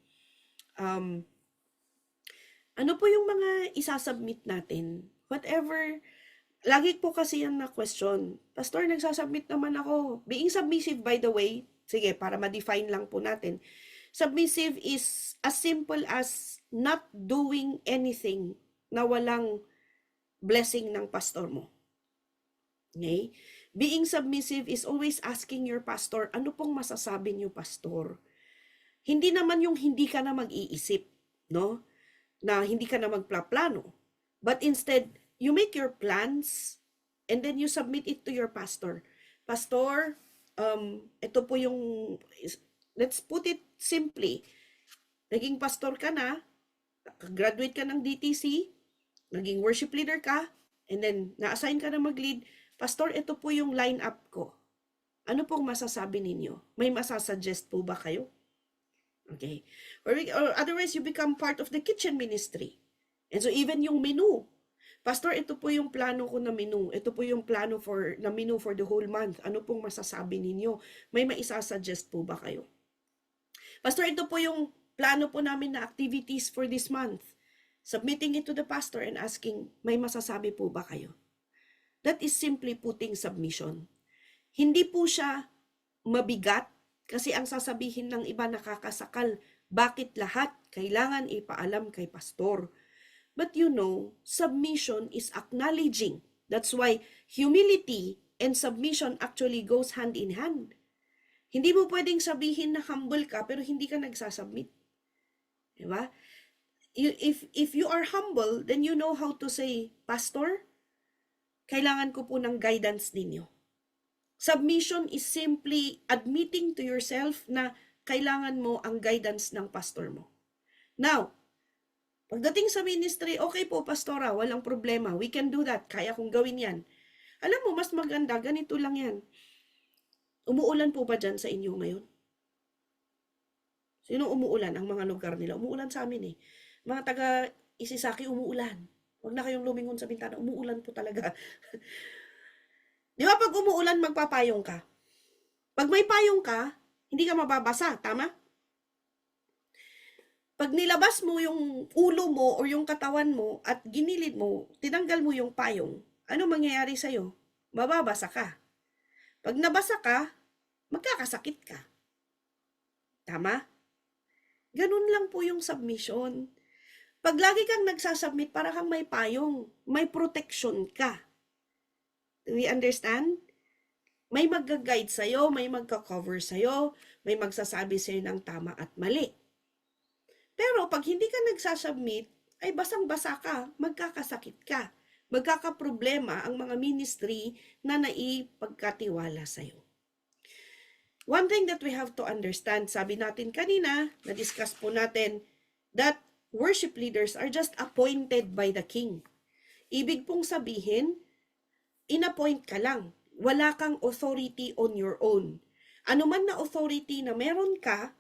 Ano po yung mga isasubmit natin? Whatever. Lagi po kasi yan na question. Pastor, nagsasubmit naman ako. Being submissive, by the way, sige, para ma-define lang po natin. Submissive is as simple as not doing anything na walang blessing ng pastor mo. Okay? Being submissive is always asking your pastor, ano pong masasabi niyo, pastor? Hindi naman yung hindi ka na mag-iisip, no? Na hindi ka na magplaplano. But instead, you make your plans and then you submit it to your pastor. Pastor, ito po yung, let's put it simply. Naging pastor ka na, graduate ka ng DTC, naging worship leader ka, and then na-assign ka na mag-lead. Pastor, ito po yung line-up ko. Ano pong masasabi ninyo? May masasuggest po ba kayo? Okay? Or otherwise, you become part of the kitchen ministry. And so even yung menu, Pastor, ito po yung plano ko na menu. Ito po yung plano na menu for the whole month. Ano pong masasabi ninyo? May maisasuggest po ba kayo? Pastor, ito po yung plano po namin na activities for this month. Submitting it to the pastor and asking, may masasabi po ba kayo? That is simply putting submission. Hindi po siya mabigat kasi ang sasabihin ng iba nakakasakal. Bakit lahat kailangan ipaalam kay pastor? But you know, submission is acknowledging. That's why humility and submission actually goes hand in hand. Hindi mo pwedeng sabihin na humble ka pero hindi ka nagsasubmit. Diba? If you are humble, then you know how to say, Pastor, kailangan ko po ng guidance ninyo. Submission is simply admitting to yourself na kailangan mo ang guidance ng pastor mo. Now, pagdating sa ministry, okay po, pastora, walang problema. We can do that. Kaya kong gawin yan. Alam mo, mas maganda, ganito lang yan. Umuulan po ba dyan sa inyo ngayon? Sino umuulan? Ang mga lugar nila. Umuulan sa amin eh. Mga taga Isisaki, umuulan. Huwag na kayong lumingon sa bintana. Umuulan po talaga. Di ba pag umuulan, magpapayong ka? Pag may payong ka, hindi ka mababasa. Tama? Pag nilabas mo yung ulo mo or yung katawan mo at ginilid mo, tinanggal mo yung payong, ano mangyayari sa'yo? Mababasa ka. Pag nabasa ka, magkakasakit ka. Tama? Ganun lang po yung submission. Pag lagi kang nagsasubmit, para kang may payong, may protection ka. Do we understand? May mag-guide sa'yo, may magka-cover sa'yo, may magsasabi sa'yo ng tama at mali. Pero pag hindi ka nagsasubmit, ay basang-basa ka, magkakasakit ka. Magkakaproblema ang mga ministry na naipagkatiwala sa'yo. One thing that we have to understand, sabi natin kanina, na-discuss po natin, that worship leaders are just appointed by the king. Ibig pong sabihin, in-appoint ka lang. Wala kang authority on your own. Ano man na authority na meron ka,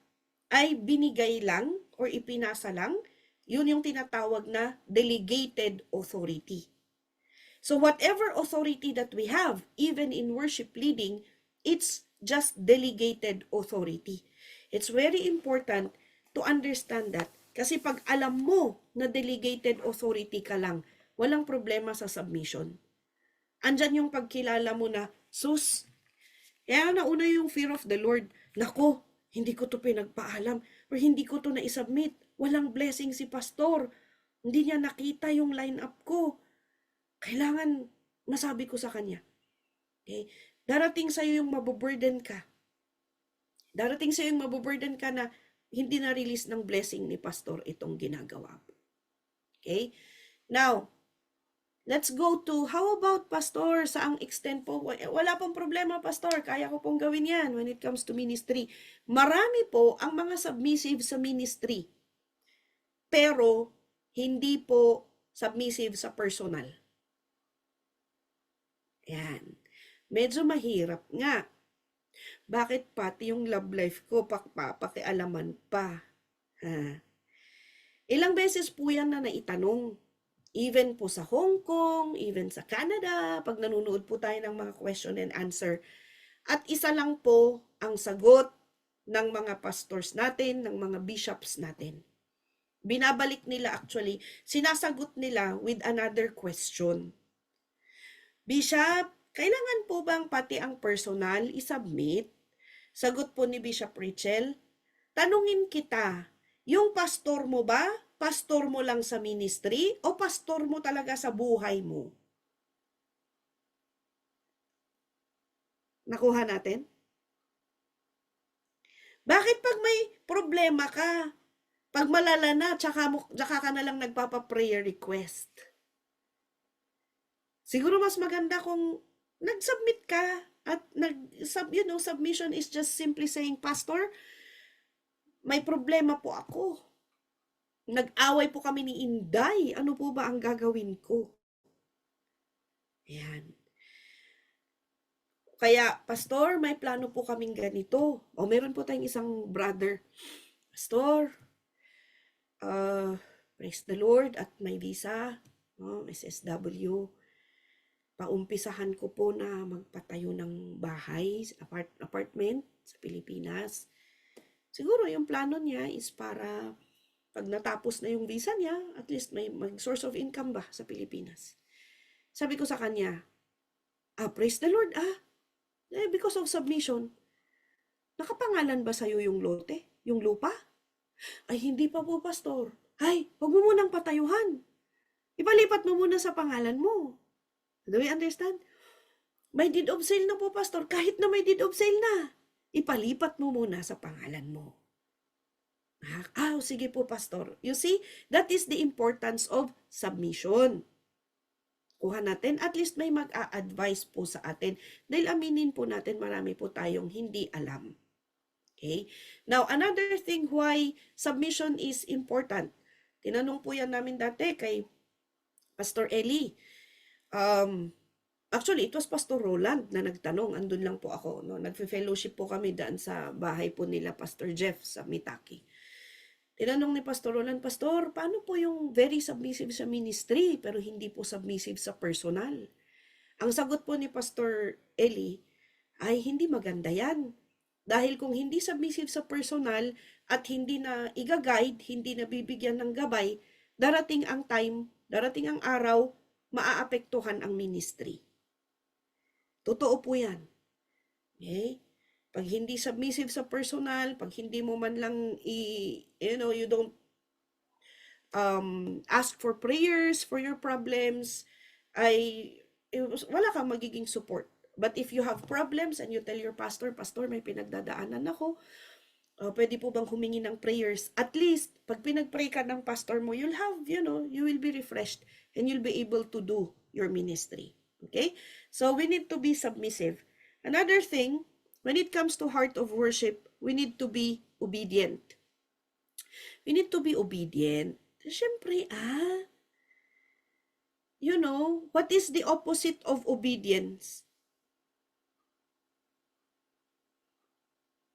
ay binigay lang or ipinasa lang, yun yung tinatawag na delegated authority. So whatever authority that we have, even in worship leading, it's just delegated authority. It's very important to understand that. Kasi pag alam mo na delegated authority ka lang, walang problema sa submission. Andyan yung pagkilala mo na, sus, kaya nauna yung fear of the Lord. Nako, hindi ko to pinagpaalam or hindi ko to na-submit. Walang blessing si pastor. Hindi niya nakita yung line-up ko. Kailangan masabi ko sa kanya. Okay? Darating sa'yo yung mabuburden ka. Darating sa'yo yung mabuburden ka na hindi na-release ng blessing ni pastor itong ginagawa mo. Okay? Now, let's go to, how about pastor, saang extent po? Wala pong problema, pastor. Kaya ko pong gawin yan when it comes to ministry. Marami po ang mga submissive sa ministry. Pero, hindi po submissive sa personal. Yan. Medyo mahirap nga. Bakit pati yung love life ko pakialaman pa? Ha? Ilang beses po yan na naitanong. Even po sa Hong Kong, even sa Canada, pag nanonood po tayo ng mga question and answer. At isa lang po ang sagot ng mga pastors natin, ng mga bishops natin. Binabalik nila actually, sinasagot nila with another question. Bishop, kailangan po bang pati ang personal isubmit? Sagot po ni Bishop Rachel, tanungin kita, yung pastor mo ba? Pastor mo lang sa ministry o pastor mo talaga sa buhay mo? Nakuha natin? Bakit pag may problema ka, pag malala na, tsaka ka na lang nagpapa-prayer request? Siguro mas maganda kung nag-submit ka at submission is just simply saying, Pastor, may problema po ako. Nag-away po kami ni Inday. Ano po ba ang gagawin ko? Ayan. Kaya, Pastor, may plano po kaming ganito. O meron po tayong isang brother. Pastor, uh, praise the Lord at may visa, no, SSW. Paumpisahan ko po na magpatayo ng bahay, apartment sa Pilipinas. Siguro yung plano niya is para pag natapos na yung visa niya, at least may mag-source of income ba sa Pilipinas. Sabi ko sa kanya, praise the Lord, because of submission, nakapangalan ba sa'yo yung lote, yung lupa? Ay, hindi pa po, Pastor. Ay, huwag mo munang patayuhan. Ipalipat mo muna sa pangalan mo. Do we understand? May deed of sale na po, Pastor. Kahit na may deed of sale na, ipalipat mo muna sa pangalan mo. Sige po, Pastor. You see, that is the importance of submission. Kuha natin, at least may mag-a-advise po sa atin. Dahil aminin po natin, marami po tayong hindi alam. Okay? Now, another thing why submission is important. Tinanong po yan namin dati kay Pastor Eli. Actually, it was Pastor Roland na nagtanong. Andun lang po ako. No? Nagfe-fellowship po kami daan sa bahay po nila Pastor Jeff sa Mitaki. Tinanong ni Pastor Roland, Pastor, paano po yung very submissive sa ministry pero hindi po submissive sa personal? Ang sagot po ni Pastor Eli ay hindi maganda yan. Dahil kung hindi submissive sa personal at hindi na iga-guide, hindi na bibigyan ng gabay, darating ang time, darating ang araw, maaapektuhan ang ministry. Totoo po yan. Okay? Pag hindi submissive sa personal, pag hindi mo man lang you don't ask for prayers for your problems, wala kang magiging support. But if you have problems and you tell your pastor, Pastor, may pinagdadaanan ako, pwede po bang humingi ng prayers? At least, pag pinag-pray ka ng pastor mo, you'll have, you will be refreshed and you'll be able to do your ministry. Okay? So, we need to be submissive. Another thing, when it comes to heart of worship, we need to be obedient. We need to be obedient. Siyempre, what is the opposite of obedience?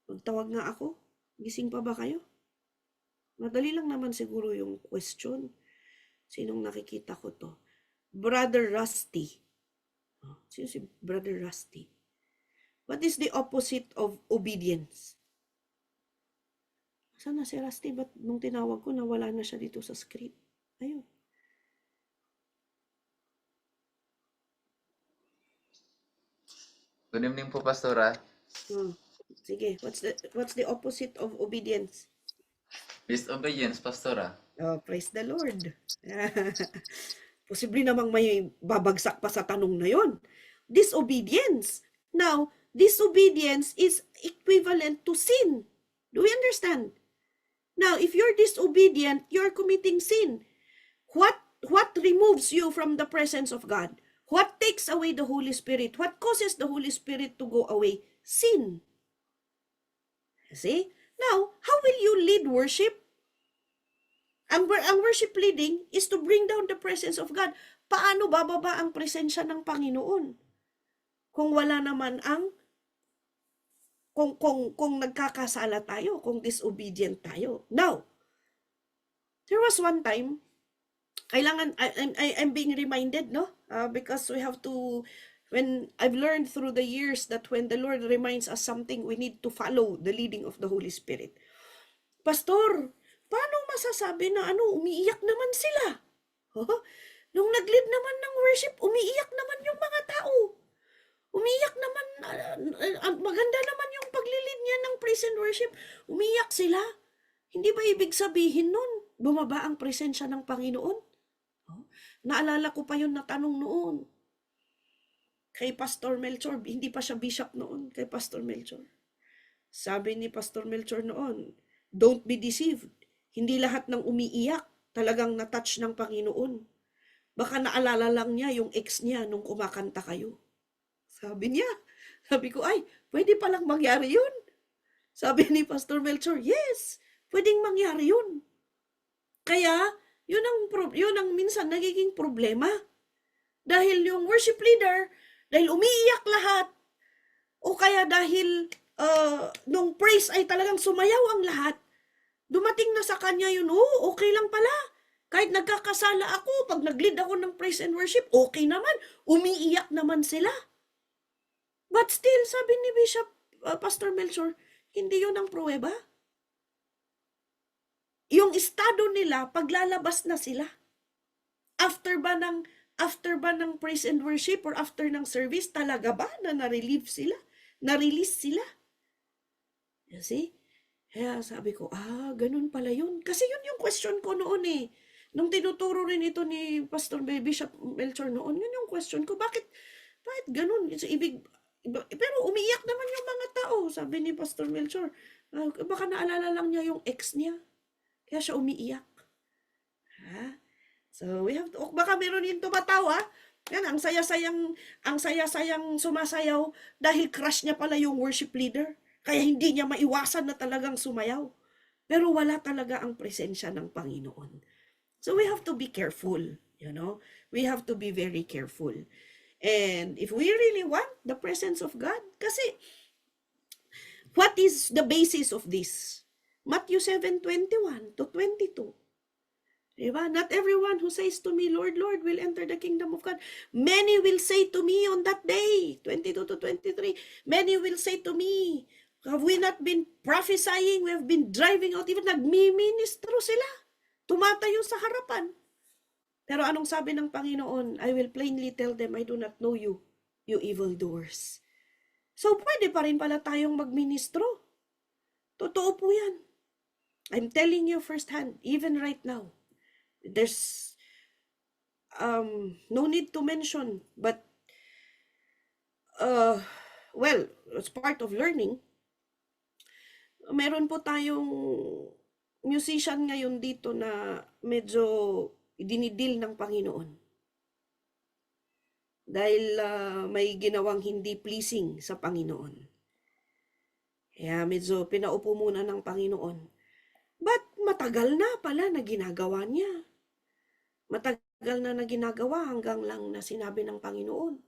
Magtawag nga ako. Gising pa ba kayo? Madali lang naman siguro yung question. Sinong nakikita ko to? Brother Rusty. Sino si Brother Rusty? What is the opposite of obedience? Saan na si Rusty? Ba't nung tinawag ko, nawala na siya dito sa script? Ayun. Good evening po, Pastora. Sige, what's the opposite of obedience? Disobedience, Pastora. Praise the Lord. Posible namang may babagsak pa sa tanong na yon. Disobedience. Now, disobedience is equivalent to sin. Do we understand? Now, if you're disobedient, you're committing sin. What removes you from the presence of God? What takes away the Holy Spirit? What causes the Holy Spirit to go away? Sin. See? Now, how will you lead worship? Ang worship leading is to bring down the presence of God. Paano bababa ang presensya ng Panginoon? Kung wala naman ang kung nagkakasala tayo, kung disobedient tayo. Now, there was one time, I'm being reminded, no? Because we have to, when I've learned through the years that when the Lord reminds us something, we need to follow the leading of the Holy Spirit. Pastor, paano masasabi na umiiyak naman sila? Nung nag-lead naman ng worship, umiiyak naman yung mga tao. Umiiyak naman, maganda naman yung paglilid niya ng praise and worship. Umiiyak sila. Hindi ba ibig sabihin nun, bumaba ang presensya ng Panginoon? Naalala ko pa yun na tanong noon. Kay Pastor Melchor, hindi pa siya bishop noon, kay Pastor Melchor. Sabi ni Pastor Melchor noon, don't be deceived. Hindi lahat ng umiiyak talagang na-touch ng Panginoon. Baka naalala lang niya yung ex niya nung kumakanta kayo. Sabi niya. Sabi ko, pwede palang mangyari yun. Sabi ni Pastor Melchor, yes, pwedeng mangyari yun. Kaya, yun ang minsan nagiging problema. Dahil yung worship leader, dahil umiiyak lahat, o kaya dahil nung praise ay talagang sumayaw ang lahat, Dumating na sa kanya yun, oh, okay lang pala. Kahit nagkakasala ako, pag nag-lead ako ng praise and worship, okay naman. Umiiyak naman sila. But still, sabi ni Bishop Pastor Melchor, hindi yun ang pruweba. Yung estado nila, paglalabas na sila. After ba ng praise and worship or after ng service, talaga ba na na-relieve sila? Na-release sila? You see? Kaya sabi ko, ganun pala yun. Kasi yun yung question ko noon eh. Nung tinuturo rin ito ni Pastor Bishop Melchor noon, yun yung question ko. Bakit ganun? So, pero umiiyak naman yung mga tao, sabi ni Pastor Melchor. Baka naalala lang niya yung ex niya. Kaya siya umiiyak. Ha? So, we have to, baka meron yung tumatawa. Yan, ang saya-sayang sumasayaw dahil crush niya pala yung worship leader. Kaya hindi niya maiwasan na talagang sumayaw. Pero wala talaga ang presensya ng Panginoon. So we have to be careful, you know. We have to be very careful. And if we really want the presence of God, kasi what is the basis of this? Matthew 7:21 to 22. Diba? Not everyone who says to me, Lord, Lord, will enter the kingdom of God. Many will say to me on that day, 22 to 23, many will say to me, have we not been prophesying? We have been driving out, even nagmi-ministro sila. Tumatayo sa harapan. Pero anong sabi ng Panginoon? I will plainly tell them, I do not know you, you evildoers. So, pwede pa rin pala tayong magministro. Totoo po yan. I'm telling you firsthand, even right now. There's no need to mention, but well, as part of learning, meron po tayong musician ngayon dito na medyo dinidil ng Panginoon. Dahil may ginawang hindi pleasing sa Panginoon. Kaya medyo pinaupo muna ng Panginoon. But matagal na pala na ginagawa niya. Matagal na ginagawa hanggang lang na sinabi ng Panginoon.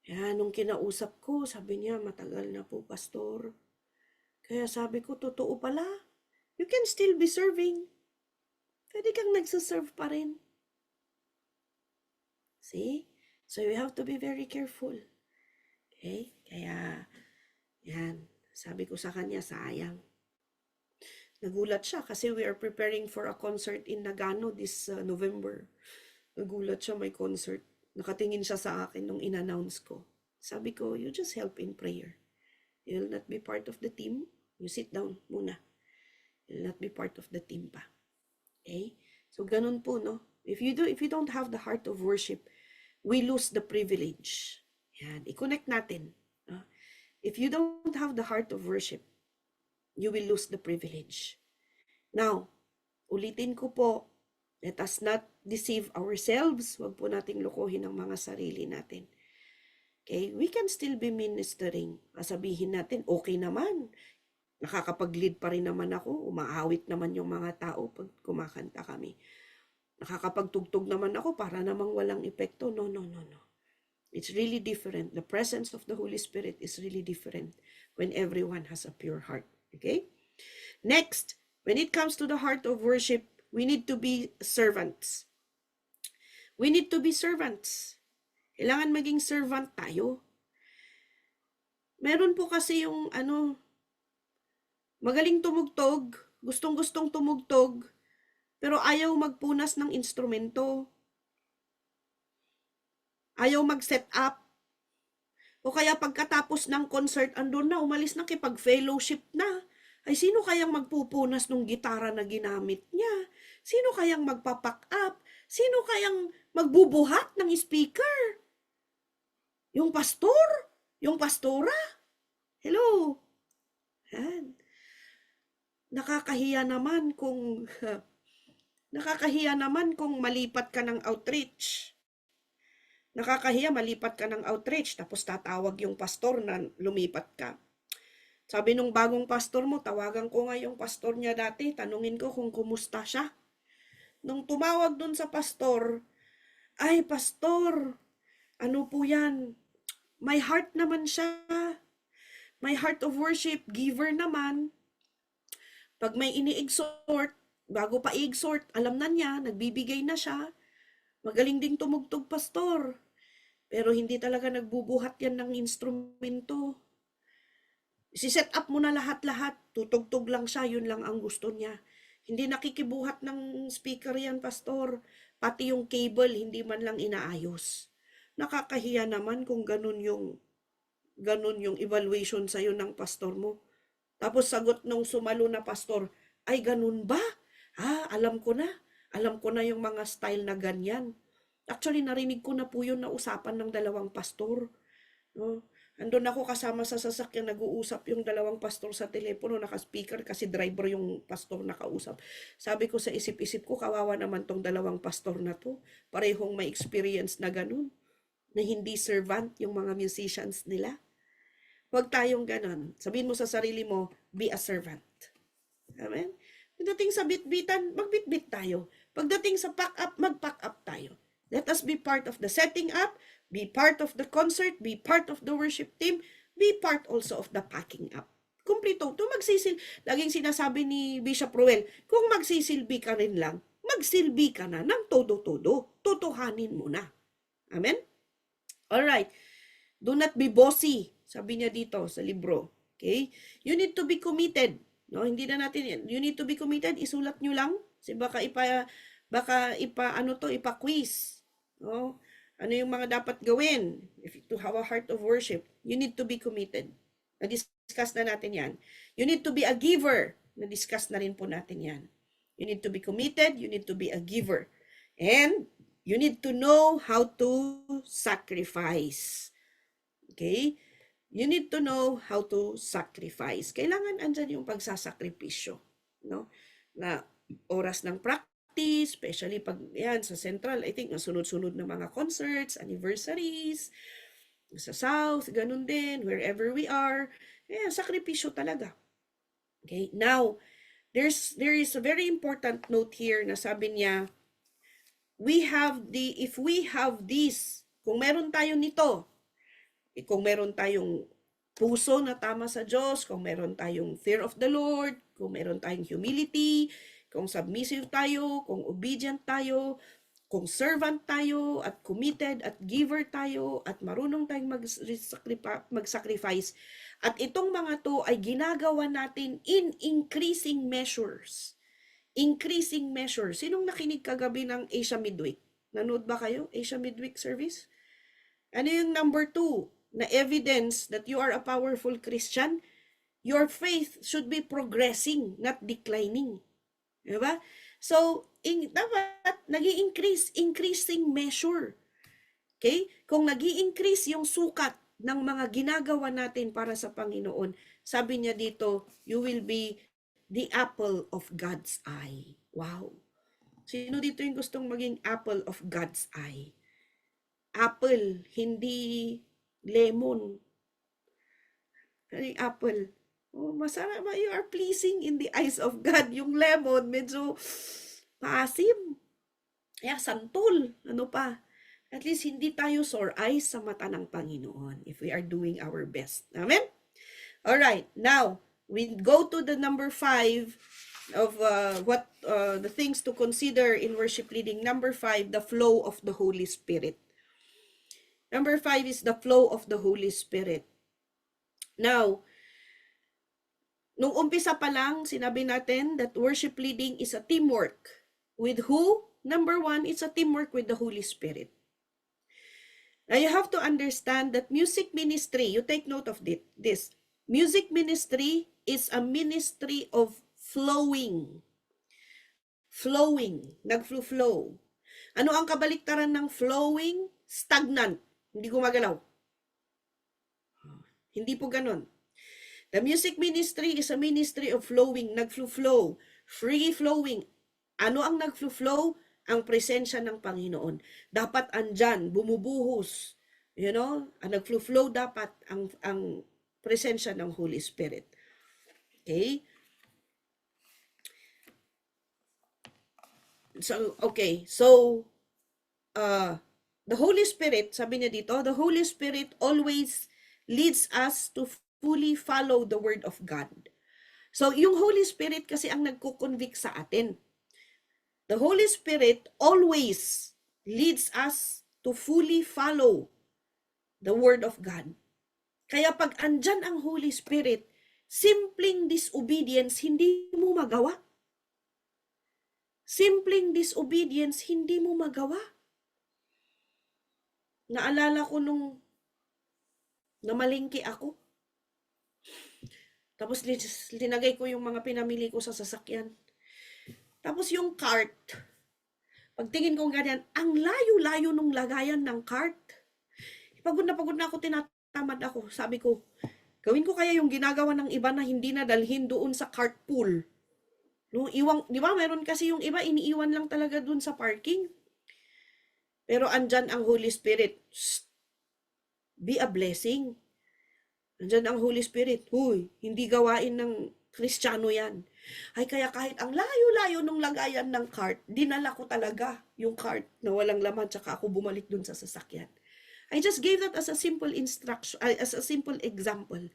Kaya nung kinausap ko, sabi niya, matagal na po, Pastor. Kaya sabi ko, totoo pala. You can still be serving. Pwede kang nagsaserve pa rin. See? So you have to be very careful. Okay? Kaya, yan. Sabi ko sa kanya, sayang. Nagulat siya kasi we are preparing for a concert in Nagano this November. Nagulat siya, may concert. Nakatingin siya sa akin nung in-announce ko. Sabi ko, you just help in prayer. You will not be part of the team. You sit down muna. You will not be part of the team pa. Okay? So, ganun po, no? If you don't have the heart of worship, we lose the privilege. Yan. I-connect natin. No? If you don't have the heart of worship, you will lose the privilege. Now, ulitin ko po, let us not deceive ourselves. Huwag po nating lokohin ang mga sarili natin. Okay? We can still be ministering. Sabihin natin, okay naman. Nakakapag-lead pa rin naman ako. Umaawit naman yung mga tao pag kumakanta kami. Nakakapagtugtog naman ako para namang walang epekto. No. It's really different. The presence of the Holy Spirit is really different when everyone has a pure heart. Okay? Next, when it comes to the heart of worship, we need to be servants. We need to be servants. Kailangan maging servant tayo. Meron po kasi yung magaling tumugtog, gustong-gustong tumugtog, pero ayaw magpunas ng instrumento. Ayaw mag-set up. O kaya pagkatapos ng concert, andun na, umalis na, kipag-fellowship na. Ay, sino kayang magpupunas ng gitara na ginamit niya? Sino kayang magpapack up? Sino kayang magbubuhat ng speaker? Yung pastor? Yung pastora? Hello? Yan. Nakakahiya naman kung malipat ka ng outreach. Nakakahiya, malipat ka ng outreach, tapos tatawag yung pastor na lumipat ka. Sabi nung bagong pastor mo, tawagan ko nga yung pastor niya dati, tanungin ko kung kumusta siya. Nung tumawag dun sa pastor, ay pastor, ano po yan? May heart naman siya. May heart of worship, giver naman. Pag may ini-exhort, bago pa i-exhort, alam na niya, nagbibigay na siya. Magaling ding tumugtog, pastor. Pero hindi talaga nagbubuhat yan ng instrumento. Si-set up mo na lahat-lahat. Tutugtog lang siya, yun lang ang gusto niya. Hindi nakikibuhat ng speaker yan, pastor. Pati yung cable, hindi man lang inaayos. Nakakahiya naman kung ganun yung evaluation sa'yo ng pastor mo. Tapos sagot nung sumalo na pastor, ay ganun ba? Alam ko na. Alam ko na yung mga style na ganyan. Actually, narinig ko na po yun na usapan ng dalawang pastor. No? Andun ako kasama sa sasakyan, nag-uusap yung dalawang pastor sa telepono, naka-speaker kasi driver yung pastor nakausap. Sabi ko sa isip-isip ko, kawawa naman tong dalawang pastor na to. Parehong may experience na ganun, na hindi servant yung mga musicians nila. Huwag tayong ganun. Sabihin mo sa sarili mo, be a servant. Amen? Pagdating sa bitbitan, magbitbit tayo. Pagdating sa pack up, mag-pack up tayo. Let us be part of the setting up, be part of the concert, be part of the worship team, be part also of the packing up. Kumplito. Laging sinasabi ni Bishop Ruel, kung magsisilbi ka rin lang, magsilbi ka na ng todo-todo. Tutuhanin mo na. Amen? Alright. Do not be bossy. Sabi niya dito sa libro. Okay? You need to be committed. No, hindi na natin yan. You need to be committed. Isulat nyo lang. Kasi ipa-quiz. No? Ano yung mga dapat gawin to have a heart of worship? You need to be committed. Na-discuss na natin yan. You need to be a giver. Na-discuss na rin po natin yan. You need to be committed. You need to be a giver. And you need to know how to sacrifice. Okay? You need to know how to sacrifice. Kailangan andyan yung pagsasakripisyo. No? Na oras ng practice, especially pag yan sa Central, I think, sunod-sunod na mga concerts, anniversaries, sa South, ganun din, wherever we are. Sakripisyo talaga. Okay? Now, there is a very important note here na sabi niya, if we have this, kung meron tayo nito, kung meron tayong puso na tama sa Diyos, kung meron tayong fear of the Lord, kung meron tayong humility, kung submissive tayo, kung obedient tayo, kung servant tayo, at committed, at giver tayo, at marunong tayong mag-sacrifice, at itong mga to ay ginagawa natin in increasing measures. Increasing measures. Sinong nakinig kagabi ng Asia Midweek? Nanood ba kayo? Asia Midweek service? Ano yung number 2? Na evidence that you are a powerful Christian? Your faith should be progressing, not declining. Diba? So, dapat increasing measure. Okay? Kung nag-i-increase yung sukat ng mga ginagawa natin para sa Panginoon, sabi niya dito, you will be the apple of God's eye. Wow. Sino dito yung gustong maging apple of God's eye? Apple, hindi lemon. Apple. Masarap ba? You are pleasing in the eyes of God. Yung lemon, medyo maasim. Kaya santol. Ano pa? At least hindi tayo sore eyes sa mata ng Panginoon if we are doing our best. Amen? Alright. Now, we go to the number 5 of the things to consider in worship leading. Number 5, the flow of the Holy Spirit. Number 5 is the flow of the Holy Spirit. Now, nung umpisa pa lang, sinabi natin that worship leading is a teamwork. With who? Number 1, it's a teamwork with the Holy Spirit. Now, you have to understand that music ministry, you take note of this. Music ministry is a ministry of flowing. Flowing. Nag-flow. Ano ang kabaliktaran ng flowing? Stagnant. Hindi gumagalaw. Hindi po ganun. The music ministry is a ministry of flowing, nag-flow, free flowing. Ano ang nag-flow? Ang presensya ng Panginoon. Dapat andyan, bumubuhos. You know, ang nag-flow dapat ang presensya ng Holy Spirit. Okay? So, the Holy Spirit, sabi niya dito, the Holy Spirit always leads us to fully follow the Word of God. So, yung Holy Spirit kasi ang nagko-convict sa atin. The Holy Spirit always leads us to fully follow the Word of God. Kaya pag andyan ang Holy Spirit, simpleng disobedience hindi mo magawa. Simpleng disobedience hindi mo magawa. Naalala ko nung namalingki ako. Tapos linagay ko yung mga pinamili ko sa sasakyan. Tapos yung cart, pagtingin ko ganyan, ang layo-layo nung lagayan ng cart. Pagod na ako, tinatamad ako. Sabi ko, gawin ko kaya yung ginagawa ng iba na hindi na dalhin doon sa cart pool. No, di ba, meron kasi yung iba, iniiwan lang talaga doon sa parking. Pero andyan ang Holy Spirit. Shh, be a blessing. Andyan ang Holy Spirit. Huy, hindi gawain ng Kristiyano yan. Ay kaya kahit ang layo-layo nung lagayan ng cart, dinala ko talaga yung cart na walang laman tsaka ako bumalik dun sa sasakyan. I just gave that as a simple instruction, as a simple example.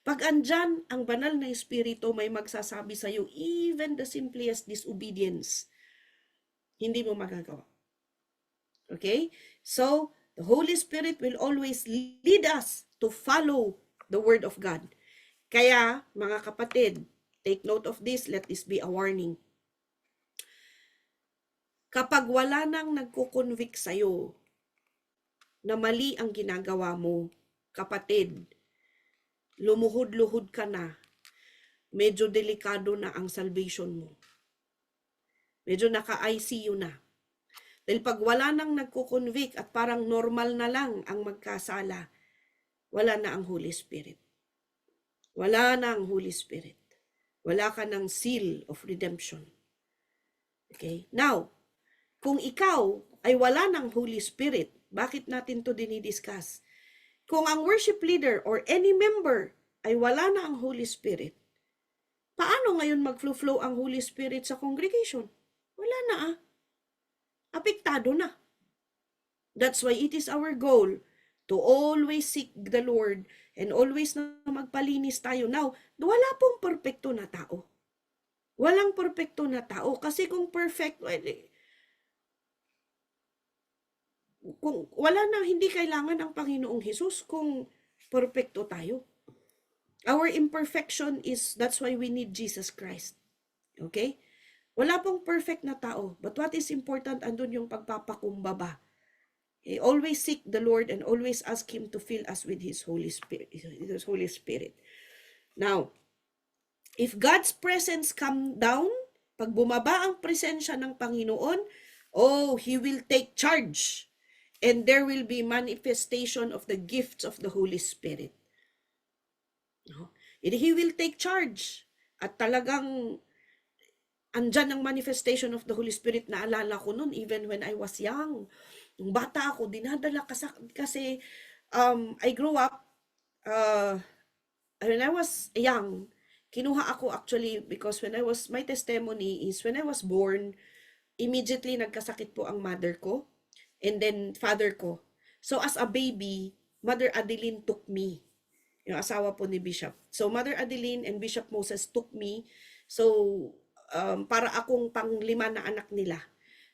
Pag andyan ang banal na Espiritu, may magsasabi sa iyo, even the simplest disobedience, hindi mo magagawa. Okay? So, the Holy Spirit will always lead us to follow the Word of God. Kaya, mga kapatid, take note of this, let this be a warning. Kapag wala nang nagko-convict sa'yo na mali ang ginagawa mo, kapatid, lumuhod-luhod ka na, medyo delikado na ang salvation mo. Medyo naka-ICU na. Dahil pag wala nang nagko-convict at parang normal na lang ang magkasala, wala na ang Holy Spirit. Wala na ang Holy Spirit. Wala ka ng seal of redemption. Okay? Now, kung ikaw ay wala ng Holy Spirit, bakit natin to dinidiscuss? Kung ang worship leader or any member ay wala na ang Holy Spirit, paano ngayon mag-flow ang Holy Spirit sa congregation? Wala na Apektado na. That's why it is our goal to always seek the Lord and always na magpalinis tayo. Now, wala pong perfecto na tao. Walang perfecto na tao. Kasi kung perfect, kung wala na, hindi kailangan ang Panginoong Hesus kung perfecto tayo. Our imperfection is, that's why we need Jesus Christ. Okay? Wala pong perfect na tao. But what is important, andun yung pagpapakumbaba. Always seek the Lord and always ask Him to fill us with His Holy Spirit. His Holy Spirit. Now, if God's presence come down, pag bumaba ang presensya ng Panginoon, He will take charge. And there will be manifestation of the gifts of the Holy Spirit. He will take charge. At talagang andyan ang manifestation of the Holy Spirit. Naalala ko nun, even when I was young. Nung bata ako, dinadala kasi I grew up, when I was young, kinuha ako actually because my testimony is when I was born, immediately nagkasakit po ang mother ko and then father ko. So as a baby, Mother Adeline took me, yung asawa po ni Bishop. So Mother Adeline and Bishop Moses took me. So para akong panglima na anak nila.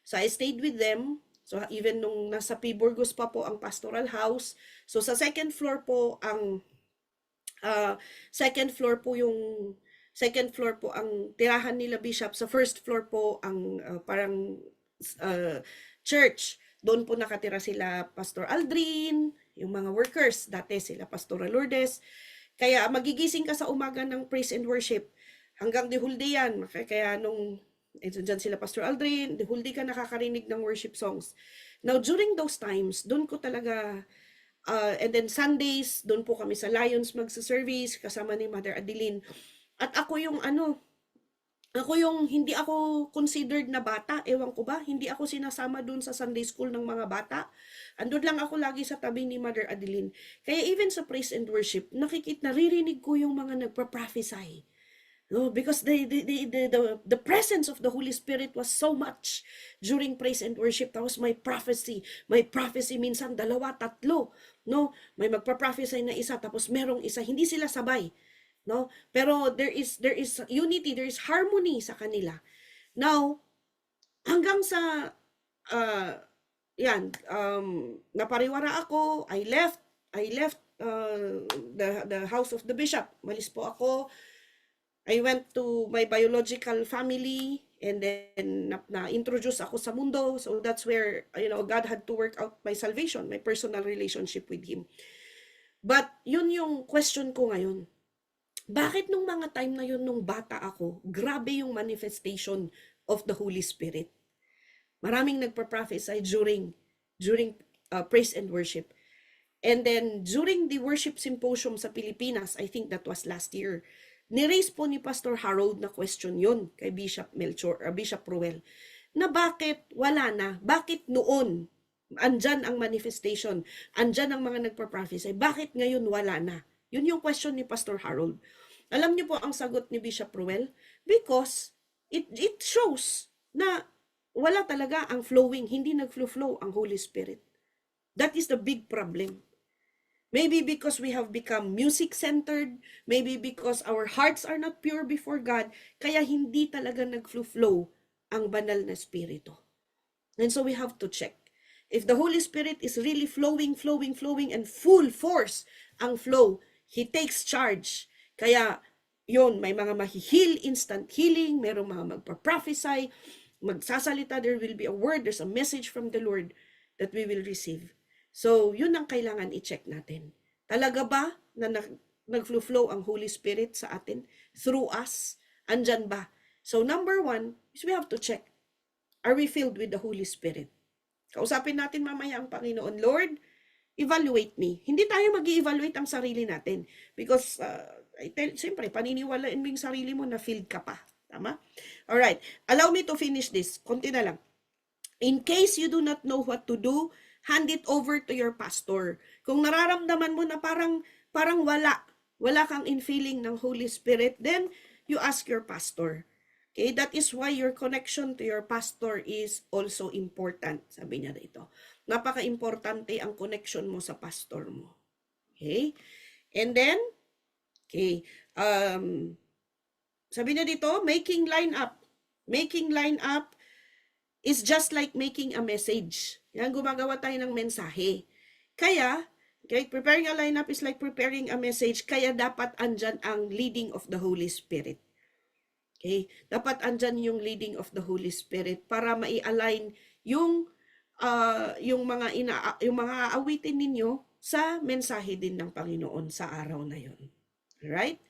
So I stayed with them. So even nung nasa P. Burgos pa po ang pastoral house. So sa second floor po ang second floor po ang tirahan nila Bishop. Sa first floor po ang parang church. Doon po nakatira sila Pastor Aldrin, yung mga workers. Dati sila Pastora Lourdes. Kaya magigising ka sa umaga ng praise and worship. Hanggang the whole day yan. Kaya nung dyan sila Pastor Aldrin, the whole day ka nakakarinig ng worship songs. Now, during those times, doon ko talaga, and then Sundays, doon po kami sa Lions magsa-service, kasama ni Mother Adeline. At ako yung hindi ako considered na bata, ewan ko ba, hindi ako sinasama doon sa Sunday school ng mga bata. Andun lang ako lagi sa tabi ni Mother Adeline. Kaya even sa praise and worship, naririnig ko yung mga nagpa-prophesy. No, because the presence of the Holy Spirit was so much during praise and worship. That was my prophecy. My prophecy minsan 2, 3. No, may magpa-prophesy na isa tapos merong isa. Hindi sila sabay. no? Pero there is unity, there is harmony sa kanila. Now, hanggang sa napariwara ako, I left the house of the bishop. Malis po ako. I went to my biological family, and then na-introduce ako sa mundo. So that's where, God had to work out my salvation, my personal relationship with Him. But yun yung question ko ngayon. Bakit nung mga time na yun, nung bata ako, grabe yung manifestation of the Holy Spirit? Maraming nagpa-prophesy during praise and worship. And then during the worship symposium sa Pilipinas, I think that was last year, ni-raise po ni Pastor Harold na question yun kay Bishop Bishop Ruel, na bakit wala na? Bakit noon andyan ang manifestation, andyan ang mga nagpa-prophesy, bakit ngayon wala na? Yun yung question ni Pastor Harold. Alam niyo po ang sagot ni Bishop Ruel? Because it shows na wala talaga ang flowing, hindi nag-flow ang Holy Spirit. That is the big problem. Maybe because we have become music-centered, maybe because our hearts are not pure before God, kaya hindi talaga nag-flow ang banal na Espiritu. And so we have to check. If the Holy Spirit is really flowing, and full force ang flow, He takes charge. Kaya yun, may mga mahihil, instant healing, merong mga magpa-prophesy, magsasalita, there will be a word, there's a message from the Lord that we will receive. So, yun ang kailangan i-check natin. Talaga ba na nag-flow ang Holy Spirit sa atin? Through us? Andyan ba? So, number 1 is we have to check. Are we filled with the Holy Spirit? Kausapin natin mamaya ang Panginoon. Lord, evaluate me. Hindi tayo mag-i-evaluate ang sarili natin. Because, siyempre, paniniwalaan mo yung sarili mo na filled ka pa. Tama? Alright. Allow me to finish this. Konti na lang. In case you do not know what to do, hand it over to your pastor. Kung nararamdaman mo na parang wala kang infilling ng Holy Spirit, then you ask your pastor. Okay, that is why your connection to your pastor is also important. Sabi niya dito. Napaka-importante ang connection mo sa pastor mo. Okay? And then, sabi niya dito, making line up. Making line up is just like making a message. Yan, gumagawa tayo ng mensahe. Kaya, preparing a lineup is like preparing a message, kaya dapat andyan ang leading of the Holy Spirit. Okay? Dapat andyan yung leading of the Holy Spirit para mai-align yung mga awitin ninyo sa mensahe din ng Panginoon sa araw na yon. Alright?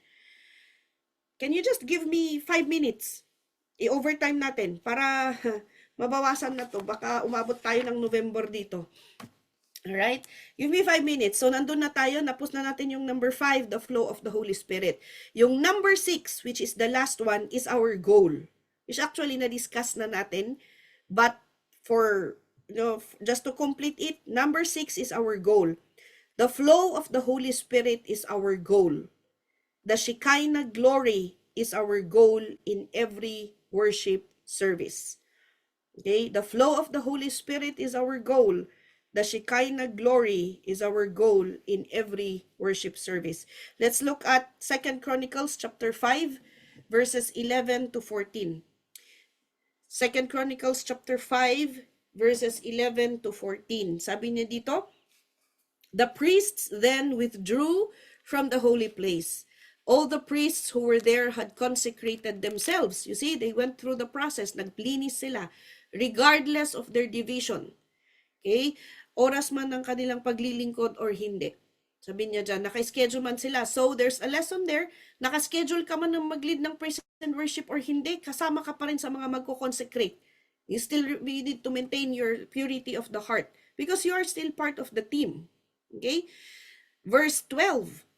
Can you just give me 5 minutes? I-overtime natin para mabawasan na to. Baka umabot tayo ng November dito. Alright? Give me 5 minutes. So, nandun na tayo. Napos na natin yung number 5, the flow of the Holy Spirit. Yung number 6, which is the last one, is our goal. Which actually na-discuss na natin. But for, just to complete it, number 6 is our goal. The flow of the Holy Spirit is our goal. The Shekinah glory is our goal in every worship service. Okay, the flow of the Holy Spirit is our goal. The Shekinah glory is our goal in every worship service. Let's look at 2 Chronicles chapter 5, verses 11 to 14. 2 Chronicles chapter 5, verses 11 to 14. Sabi niya dito, the priests then withdrew from the holy place. All the priests who were there had consecrated themselves. You see, they went through the process. Naglinis sila, regardless of their division. Okay? Oras man ng kanilang paglilingkod or hindi. Sabi niya dyan, naka-schedule man sila. So, there's a lesson there. Naka-schedule ka man ng mag-lead ng praise and worship or hindi, kasama ka pa rin sa mga magko-consecrate. You need to maintain your purity of the heart because you are still part of the team. Okay? Verse 12.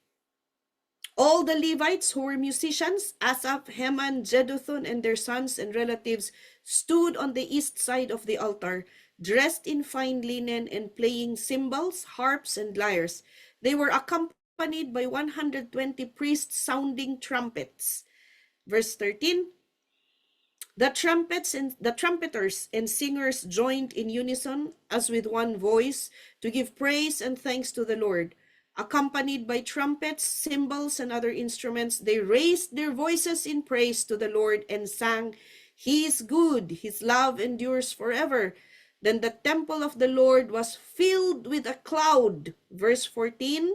All the Levites who were musicians, Asaph, Heman, Jeduthun, and their sons and relatives stood on the east side of the altar, dressed in fine linen and playing cymbals, harps, and lyres. They were accompanied by 120 priests sounding trumpets. Verse 13, the trumpeters and singers joined in unison as with one voice to give praise and thanks to the Lord. accompanied by trumpets, cymbals, and other instruments, they raised their voices in praise to the Lord and sang, "He is good, His love endures forever." Then the temple of the Lord was filled with a cloud. Verse 14,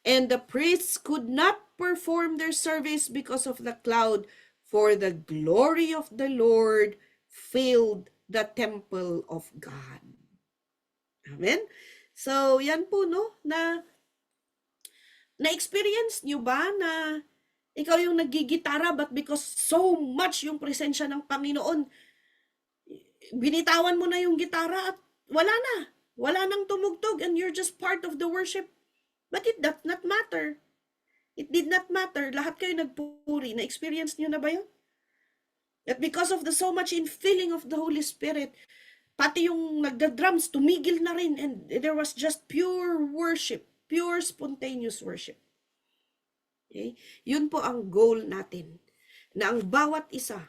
and the priests could not perform their service because of the cloud, for the glory of the Lord filled the temple of God. Amen? So, yan po, no, na-experience nyo ba na ikaw yung nagigitara but because so much yung presensya ng Panginoon, binitawan mo na yung gitara at wala na. Wala nang tumugtog and you're just part of the worship. But it does not matter. It did not matter. Lahat kayo nagpuri. Na-experience nyo na ba yun? That because of the so much infilling of the Holy Spirit, pati yung nagda-drums, tumigil na rin and there was just pure worship, pure spontaneous worship. Okay? Yun po ang goal natin. Na ang bawat isa,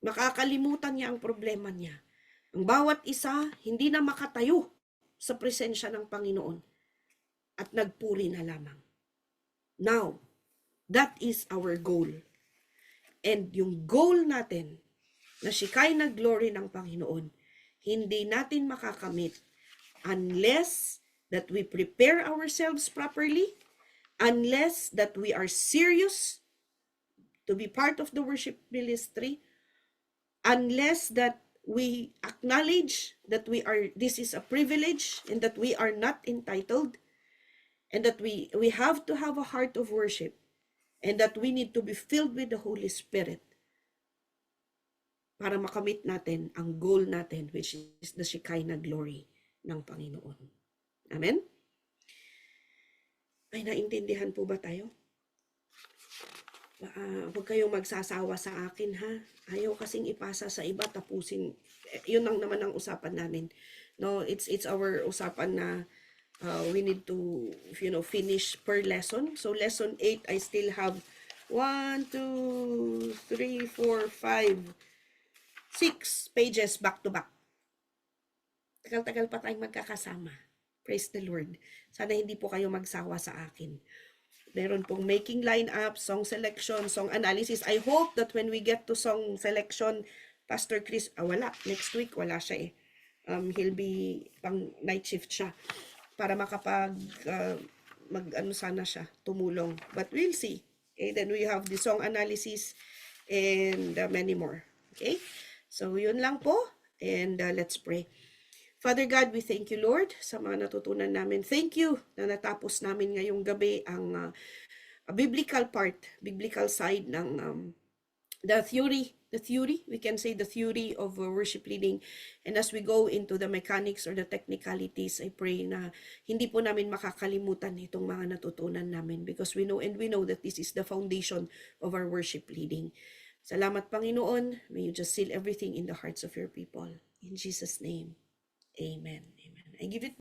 makakalimutan niya ang problema niya. Ang bawat isa, hindi na makatayo sa presensya ng Panginoon at nagpuri na lamang. Now, that is our goal. And yung goal natin, na Shekinah glory ng Panginoon, hindi natin makakamit unless that we prepare ourselves properly, unless that we are serious to be part of the worship ministry, unless that we acknowledge that this is a privilege and that we are not entitled, and that we have to have a heart of worship, and that we need to be filled with the Holy Spirit para makamit natin ang goal natin, which is the Shekinah glory ng Panginoon. Amen? Ay, naintindihan po ba tayo? Huwag kayong magsasawa sa akin, ha? Ayaw kasing ipasa sa iba, tapusin. Yun lang naman ang usapan namin. No, it's our usapan na we need to, finish per lesson. So, lesson 8, I still have 1, 2, 3, 4, 5, 6 pages back to back. Tagal-tagal pa tayong magkakasama. Praise the Lord. Sana hindi po kayo magsawa sa akin. Meron pong making lineup, song selection, song analysis. I hope that when we get to song selection, Pastor Chris, wala. Next week, wala siya eh. He'll be pang night shift siya para makapag sana siya, tumulong. But we'll see. Okay, then we have the song analysis and many more. Okay? So, yun lang po. And let's pray. Father God, we thank you, Lord, sa mga natutunan namin. Thank you na natapos namin ngayong gabi ang biblical part, biblical side ng the theory, we can say the theory of worship leading. And as we go into the mechanics or the technicalities, I pray na hindi po namin makakalimutan itong mga natutunan namin, because we know that this is the foundation of our worship leading. Salamat, Panginoon. May you just seal everything in the hearts of your people. In Jesus' name, amen. Amen. I give it